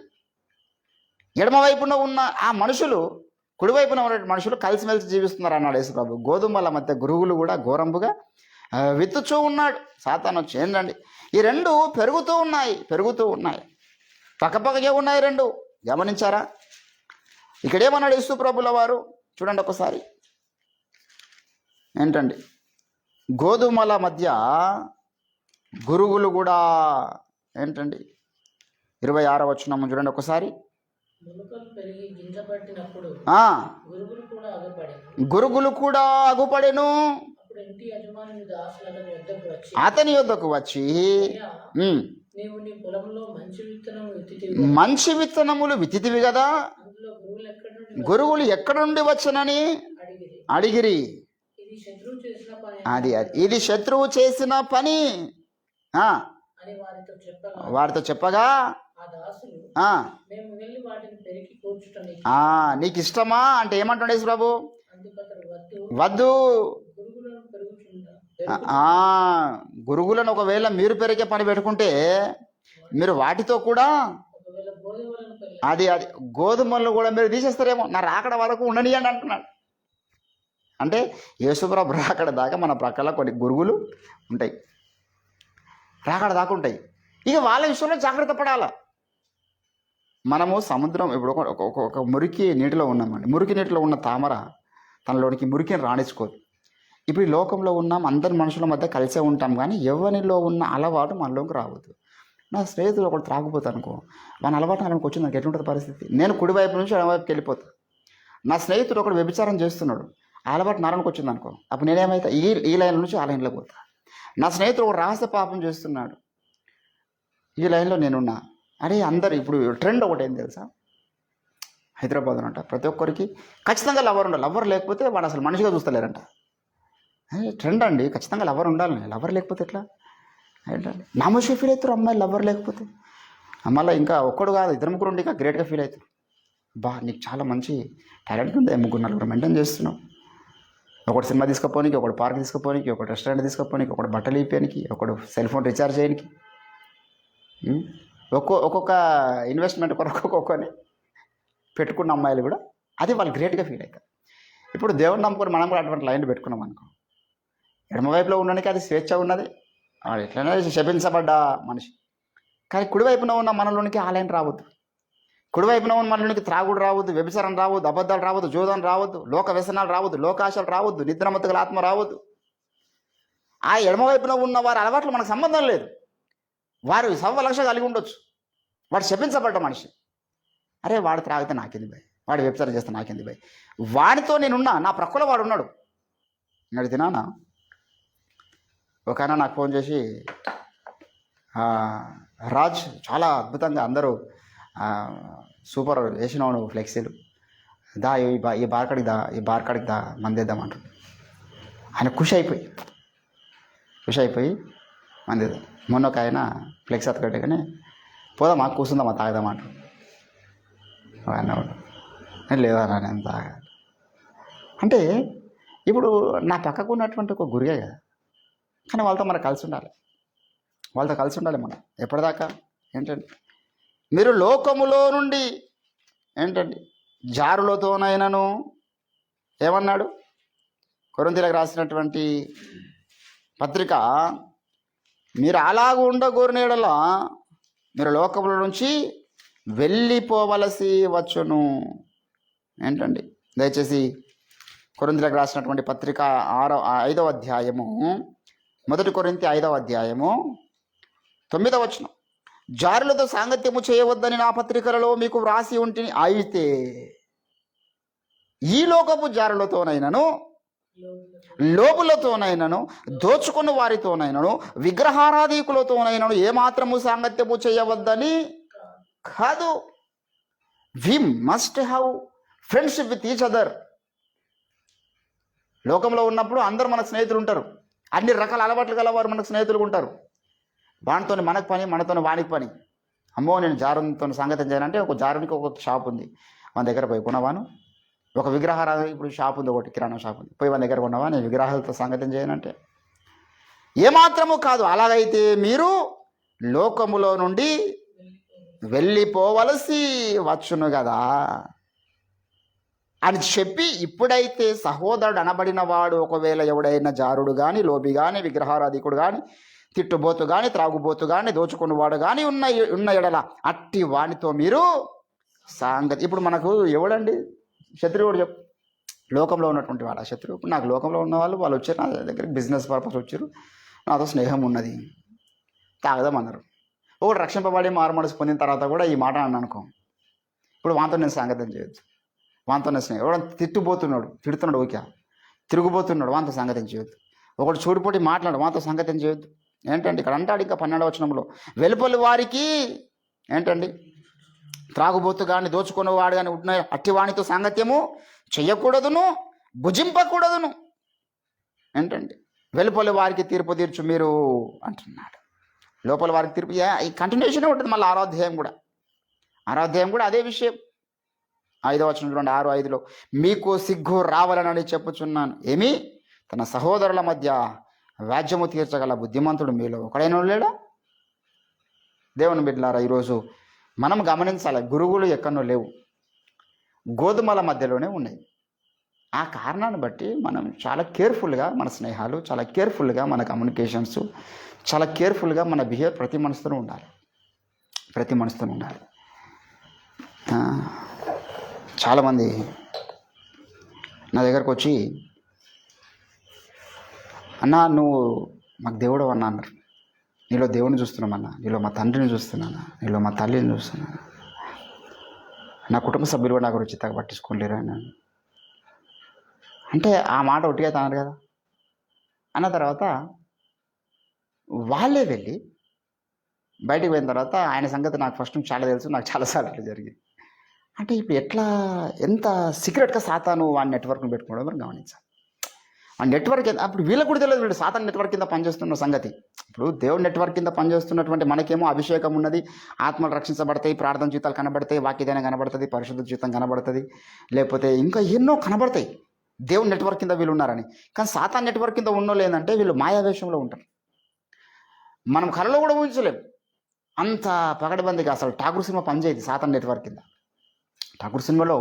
S1: ఎడమ వైపున ఉన్న ఆ మనుషులు కుడివైపున ఉన్న మనుషులు కలిసిమెలిసి జీవిస్తున్నారు అన్నాడు యేసు ప్రభు. గోధుమల మధ్య గురుగులు కూడా ఘోరంబుగా విత్తుచూ ఉన్నాడు సాతాను వచ్చి. ఏంటండి, ఈ రెండు పెరుగుతూ ఉన్నాయి, పక్కపక్కగా ఉన్నాయి రెండు. గమనించారా? ఇక్కడేమన్నాడు యేసు ప్రభుల వారు? చూడండి ఒకసారి. ఏంటండి, గోధుమల మధ్య గురుగులు కూడా ఏంటండి, 26వ వచనం చూడండి ఒకసారి. గురుగులు కూడా అగుపడెను. అతని యొద్దకు వచ్చి మంచి విత్తనములు విత్తితివి కదా, గురుగులు ఎక్కడ నుండి వచ్చనని అడిగిరి. ఇది శత్రువు చేసిన పని వారితో చెప్పగా, నీకు ఇష్టమా అంటే ఏమంటుండే ప్రభు? వద్దు. గురుగులను ఒకవేళ మీరు పెరిగే పని పెట్టుకుంటే మీరు వాటితో కూడా అది గోధుమలను కూడా మీరు తీసేస్తారేమో, నా రాకడ వరకు ఉండనియండి అంటున్నాడు. అంటే యేసుప్రభు రాకడ దాకా మన ప్రక్కల కొన్ని గురుగులు ఉంటాయి, రాకడ దాకా ఉంటాయి. ఇక వాళ్ళ విషయంలో జాగ్రత్త పడాల. మనము సముద్రం ఇప్పుడు ఒక మురికి నీటిలో ఉన్నామండి. మురికి నీటిలో ఉన్న తామర తనలోనికి మురికిని రాణించుకోదు. ఇప్పుడు ఈ లోకంలో ఉన్నాం, అందరి మనుషుల మధ్య కలిసే ఉంటాం, కానీ ఎవరిలో ఉన్న అలవాటు మనలోకి రావద్దు. నా స్నేహితుడు ఒకటి త్రాగిపోతా అనుకో, మన అలవాటు నాకు వచ్చింది, నాకు ఎట్లుంటుంది పరిస్థితి? నేను కుడివైపు నుంచి ఎడమవైపుకి వెళ్ళిపోతాను. నా స్నేహితుడు ఒకడు వ్యభిచారం చేస్తున్నాడు, ఆ అలవాటు నారానికి వచ్చింది అనుకో, అప్పుడు నేనేమైతే ఈ లైన్ నుంచి ఆ లైన్లో పోతా. నా స్నేహితుడు ఒక రహస్య పాపం చేస్తున్నాడు, ఈ లైన్లో నేనున్నా. అరే అందరు ఇప్పుడు ట్రెండ్ ఒకటి ఏం తెలుసా, హైదరాబాద్ అంట ప్రతి ఒక్కరికి ఖచ్చితంగా లవర్ ఉండాలి. లవర్ లేకపోతే వాడు అసలు మనిషిగా చూస్తలేరంట. ట్రెండ్ అండి, ఖచ్చితంగా లవర్ ఉండాలి. లవర్ లేకపోతే ఎట్లా ఏంటండి, నామోషి ఫీల్ అవుతారు అమ్మాయిలు లవర్ లేకపోతే. మళ్ళీ ఇంకా ఒక్కడు కాదు, ఇద్దరు ముగ్గురు ఉండి ఇంకా గ్రేట్గా ఫీల్ అవుతారు. నీకు చాలా మంచి టాలెంట్ ఉంది, ముగ్గురు నలుగురు మెయింటైన్ చేస్తున్నావు. ఒకటి సినిమా తీసుకుపోనికి, ఒకటి పార్క్ తీసుకుపోనికి, ఒకటి రెస్టారెంట్ తీసుకుపోనికి, ఒకటి బట్టలు ఇప్పడానికి, ఒకటి సెల్ ఫోన్ రీఛార్జ్ చేయడానికి, ఒక్కొక్క ఇన్వెస్ట్మెంట్ కొరకు ఒక్కొక్కని పెట్టుకున్న అమ్మాయిలు కూడా అది వాళ్ళు గ్రేట్గా ఫీల్ అవుతారు. ఇప్పుడు దేవుని నమ్ముకొని మనం కూడా అటువంటి లైన్లు పెట్టుకున్నాం అనుకో, ఎడమవైపులో ఉండడానికి అది స్వేచ్ఛ ఉన్నది, వాడు ఎట్లయినా శపించబడ్డ మనిషి. కానీ కుడివైపున ఉన్న మనలోనికి ఆ లైన్ రావద్దు. కుడివైపున ఉన్న మనలోనికి త్రాగుడు రావద్దు, వ్యభిచారం రావద్దు, అబద్ధాలు రావద్దు, జోదం రావద్దు, లోక వ్యసనాలు రావద్దు, లోకాశలు రావద్దు, నిద్రమత్తుగల ఆత్మ రావద్దు. ఆ ఎడమవైపున ఉన్న వారి అలవాట్లు మనకు సంబంధం లేదు. వారు సవ్వలక్ష కలిగి ఉండొచ్చు, వాడు శపించబడ్డ మనిషి. అరే వాడు త్రాగితే నాకేంది భయ్, వాడు వ్యభిచారం చేస్తే నాకేంది భయ్, వాడితో నేనున్నా, నా ప్రక్కలో వాడు ఉన్నాడు. నడితినా ఒక ఆయన నాకు ఫోన్ చేసి, రాజ్ చాలా అద్భుతంగా అందరూ సూపర్ వేసినావు నువ్వు ఫ్లెక్సీలు, దా ఈ బార్కాడికి దా మందేద్దామంటారు. ఆయన ఖుషి అయిపోయి మందేద్దాం. మొన్న ఒక ఆయన ఫ్లెక్స్ అతకట్టుగానే పోదామా కూర్చుందామా తాగదామంటారు. అన్నవాడు లేదా నేను తాగా అంటే ఇప్పుడు నా పక్కకు ఉన్నటువంటి ఒక గురిగే కదా, కానీ వాళ్ళతో మనం కలిసి ఉండాలి. మనం ఎప్పటిదాకా ఏంటండి, మీరు లోకములో నుండి ఏంటండి జారులతోనైనాను ఏమన్నాడు? కొరింథీయులకు రాసినటువంటి పత్రిక, మీరు అలాగూ ఉండగోరిన యెడల మీరు లోకముల నుంచి వెళ్ళిపోవలసి వచ్చును. ఏంటండి, దయచేసి కొరింథీయులకు రాసినటువంటి పత్రిక 5వ అధ్యాయము, 1 కొరింథీ 5వ అధ్యాయము 9వ వచనం. జారులతో సాంగత్యము చేయవద్దని నా పత్రికలలో మీకు వ్రాసి ఉంటిని, అయితే ఈ లోకపు జారులతోనైనను లోబులతోనైనను దోచుకున్న వారితోనైనను విగ్రహారాధికులతోనైనను ఏమాత్రము సాంగత్యము చేయవద్దని కాదు. We must have friendship with each other. లోకంలో ఉన్నప్పుడు అందరూ మనకు స్నేహితులు ఉంటారు. అన్ని రకాల అలవాట్లు గలవారు మనకు స్నేహితులు ఉంటారు. వానితో మనకు పని, మనతో వానికి పని. అమ్మో నేను జారునితో సంగతం చేయాలంటే ఒక జారునికి ఒక షాప్ ఉంది, మన దగ్గర పోయి కొనవాను. ఒక విగ్రహారాధన ఇప్పుడు షాప్ ఉంది, ఒకటి కిరాణా షాప్ ఉంది, పోయి మన దగ్గర కొన్నవా, నేను విగ్రహాలతో సంగతం చేయనంటే ఏమాత్రము కాదు. అలాగైతే మీరు లోకములో నుండి వెళ్ళిపోవలసి వచ్చును కదా అని చెప్పి, ఇప్పుడైతే సహోదరుడు అనబడిన వాడు ఒకవేళ ఎవడైనా జారుడు కానీ, లోబి కానీ, విగ్రహారాధికుడు కానీ, తిట్టుబోతు కానీ, త్రాగుబోతు కానీ, దోచుకున్నవాడు కానీ ఉన్న ఎడల అట్టి వానితో మీరు సాంగతి. ఇప్పుడు మనకు ఎవడండి శత్రువుడు చెప్పు? లోకంలో ఉన్నటువంటి వాడు ఆ శత్రువు. ఇప్పుడు నాకు లోకంలో ఉన్న వాళ్ళు వచ్చారు నా దగ్గరికి, బిజినెస్ పర్పస్ వచ్చారు, నాతో స్నేహం ఉన్నది, తాగదామన్నారు. ఒకటి రక్షింపబడి మారు మనసు పొందిన తర్వాత కూడా ఈ మాట అన్నాను అనుకో, ఇప్పుడు వాంతో నేను సంగతం చేయొచ్చు, వాంతో నేను స్నేహం. ఎవడో తిట్టుబోతున్నాడు, తిడుతున్నాడు, ఓకే, తిరుగుబోతున్నాడు, వాంతో సంగతం చేయొద్దు. ఒకటి చూడిపోటి మాట్లాడు, వాంతో సంగతం చేయొద్దు. ఏంటండి ఇక్కడ అంటాడు ఇంకా 12వ వచనంలో, వెలుపలి వారికి ఏంటండి త్రాగుబోతు కానీ, దోచుకున్నవాడు కానీ ఉన్న అట్టివానితో సాంగత్యము చెయ్యకూడదును, భుజింపకూడదును. ఏంటండి వెలుపలి వారికి తీర్పు తీర్చు మీరు అంటున్నాడు. లోపల వారికి తీర్పు ఈ కంటిన్యూషన్ ఉంటుంది. మళ్ళీ 6వ అధ్యాయం కూడా అదే విషయం. 5వ వచనం చూడండి, 6:5లో, మీకు సిగ్గు రావాలనని చెప్పుచున్నాను. ఏమి? తన సహోదరుల మధ్య వ్యాజ్యము తీర్చగల బుద్ధిమంతుడు మీలో ఒకడైనా లేడా? దేవుని బిడ్డలారా, ఈరోజు మనం గమనించాలి, గురువులు ఎక్కడో లేవు, గోధుమల మధ్యలోనే ఉన్నాయి. ఆ కారణాన్ని బట్టి మనం చాలా కేర్ఫుల్గా మన స్నేహాలు, చాలా కేర్ఫుల్గా మన కమ్యూనికేషన్స్, చాలా కేర్ఫుల్గా మన బిహేవియర్ ప్రతి మనసుతో ఉండాలి. చాలామంది నా దగ్గరకు వచ్చి, అన్నా నువ్వు మాకు దేవుడు అన్నా అన్నారు. నీలో దేవుడిని చూస్తున్నామన్నా, నీలో మా తండ్రిని చూస్తున్నాను, నీలో మా తల్లిని చూస్తున్నాను, నా కుటుంబ సభ్యులు కూడా నా గురించి చిత్తగా పట్టించుకోలేరు అన్నాను. అంటే ఆ మాట ఒట్టిగా అన్నారు కదా. అన్న తర్వాత వాళ్ళే వెళ్ళి బయటికి పోయిన తర్వాత ఆయన సంగతి నాకు ఫస్ట్ నుంచి చాలా తెలుసు, నాకు చాలాసార్లు ఇట్లా జరిగింది. అంటే ఇప్పుడు ఎంత సీక్రెట్గా సాతాను వాడి నెట్వర్క్ని పెట్టుకోవడం మనం గమనించాలి. ఆ నెట్వర్క్ అప్పుడు వీళ్ళకు కూడా తెలియదు, వీళ్ళు సాతాన్ నెట్వర్క్ కింద పనిచేస్తున్న సంగతి. ఇప్పుడు దేవుడి నెట్వర్క్ కింద పనిచేస్తున్నటువంటి మనకేమో అభిషేకం ఉన్నది, ఆత్మలు రక్షించబడతాయి, ప్రార్థన జీవితాలు కనబడతాయి, వాక్యదానం కనబడుతుంది, పరిశుద్ధ జీవితం కనబడుతుంది, లేకపోతే ఇంకా ఎన్నో కనబడతాయి. దేవుడి నెట్వర్క్ కింద వీళ్ళు ఉన్నారని. కానీ సాతాన్ నెట్వర్క్ కింద ఉన్నోళ్ళు ఏంటంటే వీళ్ళు మాయావేషంలో ఉంటారు. మనం కళలో కూడా ఊహించలేము అంత పగడబందిగా. అసలు ఠాకూర్ సినిమా పనిచేయదు సాతాన్ నెట్వర్క్ కింద. ఠాకూర్ సినిమాలో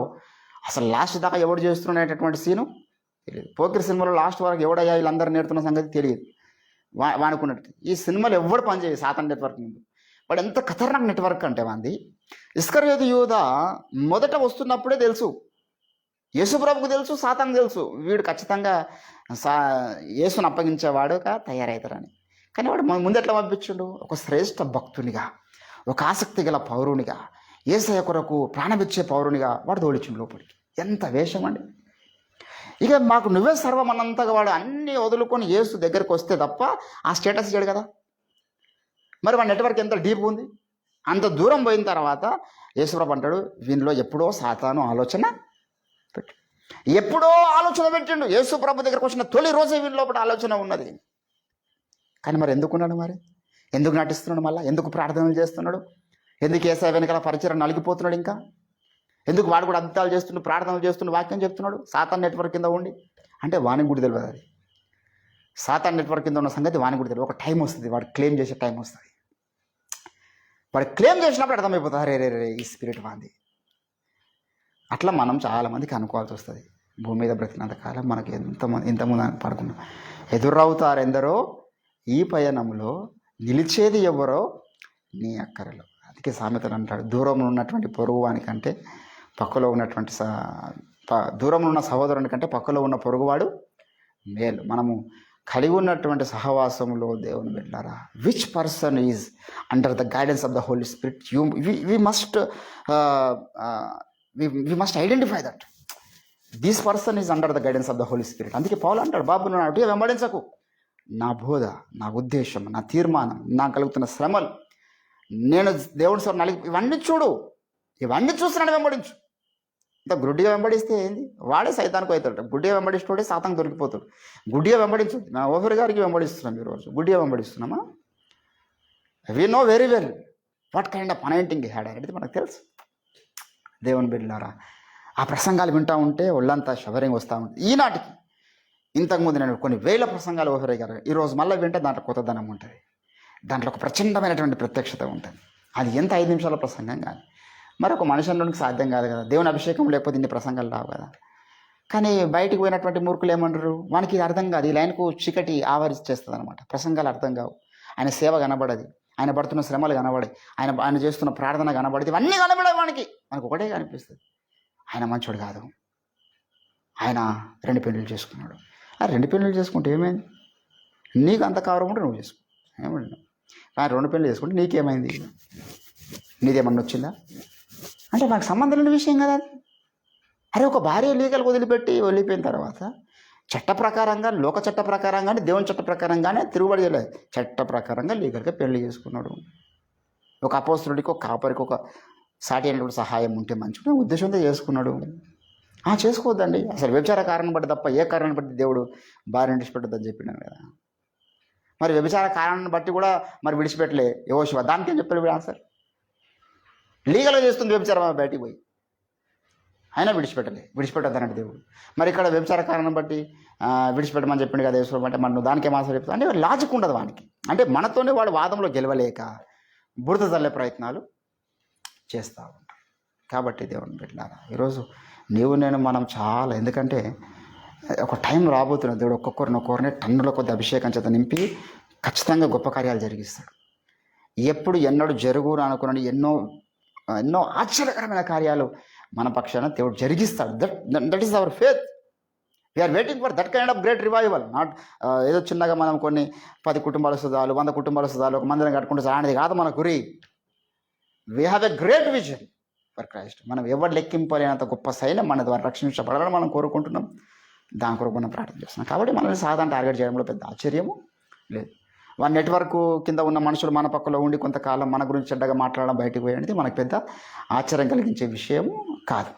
S1: అసలు లాస్ట్ దాకా ఎవడు చేస్తున్నటువంటి సీను తెలియదు. పోకిరి సినిమాలో లాస్ట్ వరకు ఎవడయ్యా వీళ్ళందరూ నేర్తున్న సంగతి తెలియదు వాడుకున్నట్టు. ఈ సినిమాలు ఎవడు పనిచేయదు సాతాన్ నెట్వర్క్ ముందు. వాడు ఎంత ఖతర్నాక్ నెట్వర్క్ అంటే వాంది. ఇస్కరియోతు యూదా మొదట వస్తున్నప్పుడే తెలుసు, యేసుప్రభుకు తెలుసు, సాతాను తెలుసు, వీడు ఖచ్చితంగా యేసును అప్పగించేవాడుగా తయారవుతారని. కానీ వాడు ముందెట్లా పంపించుండు? ఒక శ్రేష్ఠ భక్తునిగా, ఒక ఆసక్తి గల పౌరునిగా, యేసయ్య కొరకు ప్రాణమిచ్చే పౌరునిగా వాడు తోడిచిండు లోపలికి. ఎంత వేషం అండి! ఇక మాకు నువ్వే సర్వం అన్నంతగా వాడు అన్నీ వదులుకొని యేసు దగ్గరికి వస్తే తప్ప ఆ స్టేటస్ ఇచ్చాడు కదా. మరి వాడి నెట్వర్క్ ఎంత డీప్ ఉంది. అంత దూరం పోయిన తర్వాత యేసుప్రభు అంటాడు, వీనిలో ఎప్పుడో సాతాను ఆలోచన పెట్టు, ఎప్పుడో ఆలోచన పెట్టిండు. యేసుప్రభు దగ్గరకు వచ్చిన తొలి రోజే వీని లోపల ఆలోచన ఉన్నది. కానీ మరి ఎందుకున్నాడు? మరి ఎందుకు నటిస్తున్నాడు? మళ్ళీ ఎందుకు ప్రార్థనలు చేస్తున్నాడు? ఎందుకు యేసయ్య వెనకాల పరిచయం నలిగిపోతున్నాడు? ఇంకా ఎందుకు వాడు కూడా అద్భుతాలు చేస్తుండు, ప్రార్థనలు చేస్తుండు, వాక్యం చెప్తున్నాడు సాతాన్ నెట్వర్క్ కింద ఉండి? అంటే వానికి కూడా తెలియదు అది. సాతాన్ నెట్వర్క్ కింద ఉన్న సంగతి వానికి కూడా తెలియదు. ఒక టైం వస్తుంది, వాడు క్లెయిమ్ చేసే టైం వస్తుంది. వాడు క్లెయిమ్ చేసినప్పుడు అర్థమైపోతుంది, రే రే రే ఈ స్పిరిట్ వాంది. అట్లా మనం చాలామందికి అనుకోవాల్సి వస్తుంది. భూమి మీద బ్రతికినంత కాలం మనకి ఎంతమంది పడుకున్నాం. ఎదురవుతారెందరో ఈ పయనంలో, నిలిచేది ఎవరో నీ అక్కరలో. అందుకే సామెతలు అంటాడు, దూరంలో ఉన్నటువంటి పొరుగు వానికంటే పక్కలో ఉన్నటువంటి దూరంలో ఉన్న సహోదరుని కంటే పక్కలో ఉన్న పొరుగువాడు మేలు. మనము కలిగి ఉన్నటువంటి సహవాసంలో దేవుని బిడ్డలారా, which person is under the guidance of the Holy Spirit, we must identify that. This person is under the guidance of the Holy Spirit. అందుకే పౌలు అంటాడు, బాబు నువ్వు అటుగా వెంబడించకు, నా బోధ, నా ఉద్దేశం, నా తీర్మానం, నాకు కలుగుతున్న శ్రమలు, నేను దేవుని స్వరం నలిగి, ఇవన్నీ చూడు, ఇవన్నీ చూస్తున్నాడు, వెంబడించు. ఇంత గుడ్డిగా వెంబడిస్తే ఏంది, వాడే సైతానికి అవుతాడు. గుడ్డిగా వెంబడిస్తుంటే సాతానికి దొరికిపోతాడు. గుడ్డిగా వెంబడించు. నా ఓఫర్ గారికి వెంబడిస్తున్నాం ఈరోజు, గుడ్డిగా వెంబడిస్తున్నామా? We know very well what kind of anointing had అనేది మనకు తెలుసు. దేవుని బిడ్డలారా, ఆ ప్రసంగాలు వింటూ ఉంటే ఒళ్ళంతా షవరింగ్ వస్తూ ఉంటుంది. ఈనాటికి ఇంతకుముందు నేను కొన్ని వేల ప్రసంగాలు ఓఫర్ గారు ఈరోజు మళ్ళీ వింటే దాంట్లో కొత్తదనం ఉంటుంది, దాంట్లో ఒక ప్రచండమైనటువంటి ప్రత్యక్షత ఉంటుంది. అది ఎంత 5 నిమిషాల ప్రసంగం కానీ మరొక మనుషుల్లోనికి సాధ్యం కాదు కదా. దేవుని అభిషేకం లేకపోతే ఇన్ని ప్రసంగాలు రావు కదా. కానీ బయటికి పోయినటువంటి మూర్ఖులు ఏమంటారు, వానికి ఇది అర్థం కాదు, ఈ లైన్కు చీకటి ఆవరిచేస్తుంది అనమాట. ప్రసంగాలు అర్థం కావు, ఆయన సేవ కనబడది, ఆయన పడుతున్న శ్రమలు కనబడి, ఆయన చేస్తున్న ప్రార్థన కనబడితే ఇవన్నీ కనబడే వానికి మనకు ఒకటే కనిపిస్తుంది, ఆయన మంచోడు కాదు, ఆయన 2 పెళ్ళిళ్ళు చేసుకున్నాడు. ఆ 2 పెళ్ళిళ్ళు చేసుకుంటే ఏమైంది, నీకు అంత కావరం ఉంటే నువ్వు చేసుకో, ఏమండి. కానీ 2 పెళ్ళిళ్ళు చేసుకుంటే నీకేమైంది, నీదేమన్నా వచ్చిందా అంటే మనకు సంబంధం లేని విషయం కదా అది. అరే ఒక భార్య లీగల్ వదిలిపెట్టి వెళ్ళిపోయిన తర్వాత చట్ట ప్రకారంగా, లోక చట్ట ప్రకారంగానే, దేవుని చట్ట ప్రకారంగానే తిరుగుబడి చేయలేదు, చట్ట ప్రకారంగా లీగల్గా పెళ్లి చేసుకున్నాడు. ఒక అపోస్తుడికి, ఒక కాపరికి, ఒక సాటి అయినటువంటి సహాయం ఉంటే మంచిగా ఉద్దేశంతో చేసుకున్నాడు. చేసుకోవద్దండి అసలు. వ్యభిచార కారణం బట్టి తప్ప ఏ కారణం బట్టి దేవుడు భార్యను విడిచిపెట్టద్దని చెప్పినాను కదా. మరి వ్యభిచార కారణాన్ని బట్టి కూడా మరి విడిచిపెట్టలే యెహోషువ, దానికేం చెప్పాడు ఆన్సర్? లీగల్గా చేస్తుంది వ్యభిచారం, బయటికి పోయి అయినా విడిచిపెట్టద్దన్నాడు దేవుడు. మరి ఇక్కడ వ్యభిచార కారణం బట్టి విడిచిపెట్టమని చెప్పిండు కదా యేసు అంటే, మరి నువ్వు దానికేం ఆన్సర్ చెప్తావు అంటే లాజిక్ ఉండదు వానికి. అంటే మనతోనే వాడు వాదంలో గెలవలేక బురద చల్లే ప్రయత్నాలు చేస్తూ ఉంటాం. కాబట్టి దేవుని బిడ్డలారా, ఈరోజు నీవు నేను మనం చాలా, ఎందుకంటే ఒక టైం రాబోతున్న దేవుడు ఒక్కొక్కరిని టన్నుల కొద్ది అభిషేకం చేత నింపి ఖచ్చితంగా గొప్ప కార్యాలు జరిగిస్తాడు. ఎప్పుడు ఎన్నడూ జరుగును అనుకున్నాను ఎన్నో ఆశ్చర్యకరమైన కార్యాలు మన పక్షాన దేవుడు జరిగిస్తాడు. That is our faith. We are waiting for that kind of great revival. Not ఏదో చిన్నగా మనం కొన్ని 10 కుటుంబాల సుధాలు, 100 కుటుంబాల సుధాలు, ఒక మందిరం కట్టుకుంటే చాలాది కాదు మన గురి. We have a great vision for Christ. మనం ఎవరు లెక్కింపలేనంత గొప్ప సైన్యం మన ద్వారా రక్షించబడాలని మనం కోరుకుంటున్నాం. దాని కొరకు మనం ప్రార్థన చేస్తున్నాం. కాబట్టి మనల్ని సాధారణ టార్గెట్ చేయడంలో పెద్ద ఆశ్చర్యము లేదు. వాళ్ళ నెట్వర్క్ కింద ఉన్న మనుషులు మన పక్కలో ఉండి కొంతకాలం మన గురించి చెడ్డగా మాట్లాడడం, బయటకు పోయేది మనకు పెద్ద ఆశ్చర్యం కలిగించే విషయము కాదు.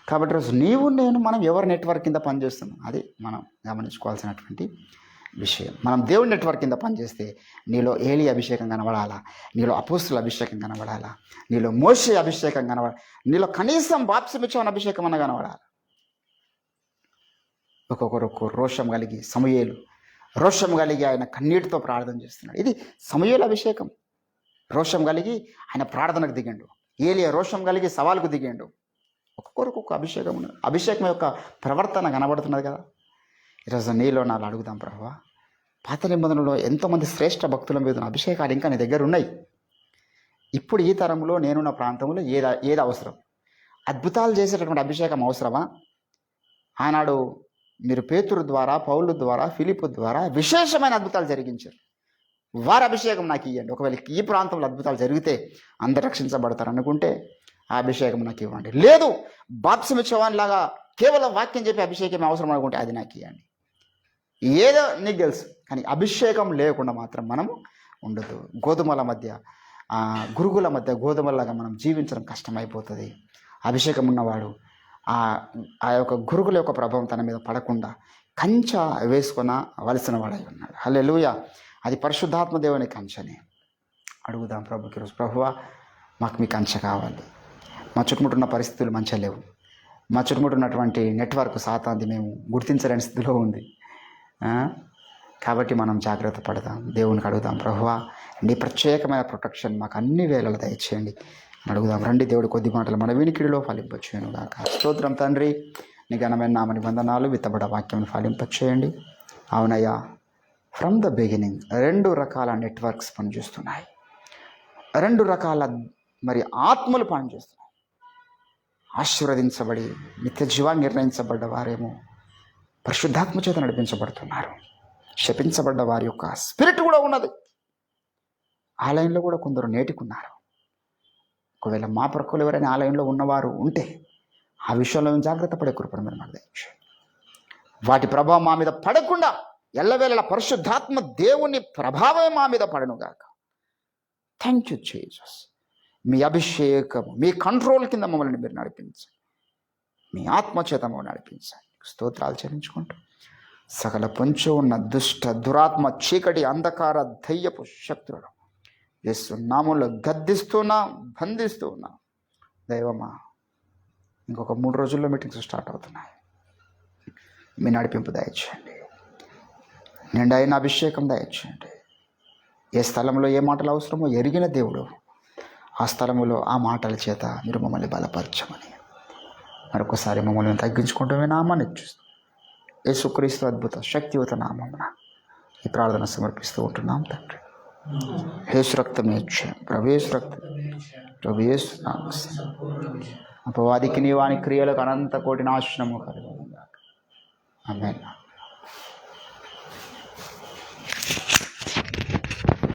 S1: కాబట్టి రోజు నీవు నేను మనం ఎవరి నెట్వర్క్ కింద పనిచేస్తున్నాం, అది మనం గమనించుకోవాల్సినటువంటి విషయం. మనం దేవుడి నెట్వర్క్ కింద పనిచేస్తే నీలో ఏలి అభిషేకం కనబడాలా, నీలో అపోస్తుల అభిషేకం కనబడాలా, నీలో మోషే అభిషేకం కనబడాలి, నీలో కనీసం బాప్తిస్మం అభిషేకం అన్న కనబడాలి. ఒక్కొక్కరు రోషం కలిగి, సమూయేలు రోషం కలిగి ఆయన కన్నీటితో ప్రార్థన చేస్తున్నాడు. ఇది సమూయేలు అభిషేకం. రోషం కలిగి ఆయన ప్రార్థనకు దిగాడు. ఏలియా రోషం కలిగి సవాలుకు దిగాడు. ఒక్కొక్కరికి ఒక అభిషేకం ఉన్నది. అభిషేకం యొక్క ప్రవర్తన కనబడుతున్నది కదా. ఈరోజు నీలో నాలో అడుగుదాం, ప్రభువా, పాత నిబంధనలో ఎంతోమంది శ్రేష్ఠ భక్తుల మీద ఉన్న అభిషేకాలు ఇంకా నీ దగ్గర ఉన్నాయి. ఇప్పుడు ఈ తరంలో నేనున్న ప్రాంతంలో ఏది అవసరం? అద్భుతాలు చేసేటటువంటి అభిషేకం అవసరమా? ఆనాడు మీరు పేతురు ద్వారా, పౌలు ద్వారా, ఫిలిపు ద్వారా విశేషమైన అద్భుతాలు జరిగించారు. వారి అభిషేకం నాకు ఇవ్వండి. ఒకవేళ ఈ ప్రాంతంలో అద్భుతాలు జరిగితే అందరు రక్షించబడతారు అనుకుంటే ఆ అభిషేకం నాకు ఇవ్వండి. లేదు, బాప్తిస్మం లాగా కేవలం వాక్యం చెప్పి అభిషేకం అవసరం అనుకుంటే అది నాకు ఇవ్వండి. ఏదో నీకు తెలుసు, కానీ అభిషేకం లేకుండా మాత్రం మనము ఉండదు. గోధుమల మధ్య, గురుగుల మధ్య గోధుమలాగా మనం జీవించడం కష్టమైపోతుంది. అభిషేకం ఉన్నవాడు ఆ యొక్క గురుగుల యొక్క ప్రభావం తన మీద పడకుండా కంచె వేసుకొనవలసిన వాడై ఉన్నాడు. హల్లెలూయా. అది పరిశుద్ధాత్మ దేవుని కంచెని. అడుగుదాం ప్రభుకి ఈరోజు, ప్రభువా మాకు మీ కంచె కావాలి. మా చుట్టుముట్టున్న పరిస్థితులు మంచిగా లేవు. మా చుట్టుముట్టున్నటువంటి నెట్వర్క్ సాతాంది మేము గుర్తించలేని స్థితిలో ఉంది. కాబట్టి మనం జాగ్రత్త పడదాం. దేవునికి అడుగుదాం, ప్రభువా నీ ప్రత్యేకమైన ప్రొటెక్షన్ మాకు అన్ని వేళలు దయచేయండి అడుగుదాం. రండి, దేవుడు కొద్ది మాటలు మన వినికిడిలో ఫలింపచేయను గాక. స్తోత్రం తండ్రి, నీ ఘనమైన నామని వందనాలు. విత్తబడ వాక్యం ఫలింపచేయండి. అవునయ్యా, ఫ్రమ్ ద బిగినింగ్ 2 రకాల నెట్వర్క్స్ పనిచేస్తున్నాయి. 2 రకాల మరి ఆత్మలు పనిచేస్తున్నాయి. ఆశీర్వదించబడి నిత్య జీవాన్ని నిర్ణయించబడ్డ వారేమో పరిశుద్ధాత్మ చేత నడిపించబడుతున్నారు. శపించబడ్డ వారి యొక్క స్పిరిట్ కూడా ఉన్నది. ఆలయంలో కూడా కొందరు నేటికున్నారు. ఒకవేళ మా ప్రక్కలు ఎవరైనా ఆలయంలో ఉన్నవారు ఉంటే ఆ విషయంలో మేము జాగ్రత్త పడే కృపను మీరు మాకు దయచేయండి. వాటి ప్రభావం మా మీద పడకుండా ఎల్లవేళలా పరిశుద్ధాత్మ దేవుని ప్రభావం మా మీద పడనుగాక. Thank you Jesus. మీ అభిషేకం, మీ కంట్రోల్ కింద మమ్మల్ని మీరు నడిపించండి. మీ ఆత్మచేత మమ్మల్ని నడిపించండి. స్తోత్రాలు చెల్లించుకుంటూ సకల పొంచి ఉన్న దుష్ట దురాత్మ చీకటి అంధకార దయ్యపు శక్తులను యేసు నామంలో గద్దిస్తున్నా, బంధిస్తూ ఉన్నా. దైవమా, ఇంకొక 3 రోజుల్లో మీటింగ్స్ స్టార్ట్ అవుతున్నాయి. మీ నడిపింపు దయచేయండి. నిండైన అభిషేకం దయచేయండి. ఏ స్థలంలో ఏ మాటలు అవసరమో ఎరిగిన దేవుడు, ఆ స్థలంలో ఆ మాటల చేత మీరు మమ్మల్ని బలపరచమని మరొకసారి మమ్మల్ని తగ్గించుకుంటూ మీ నామాన్ని చూస్తాం. యేసుక్రీస్తు అద్భుత శక్తియుత నామమున ఈ ప్రార్థన సమర్పిస్తూ ఉంటున్నాం తండ్రి. యేసు రక్తం ఇచ్చాం, ప్రవేశ రక్తం, ప్రవేశ అపవాదికి నీ వాని క్రియలకు అనంత కోటి నాశనము కలుగును గాక. ఆమేన్.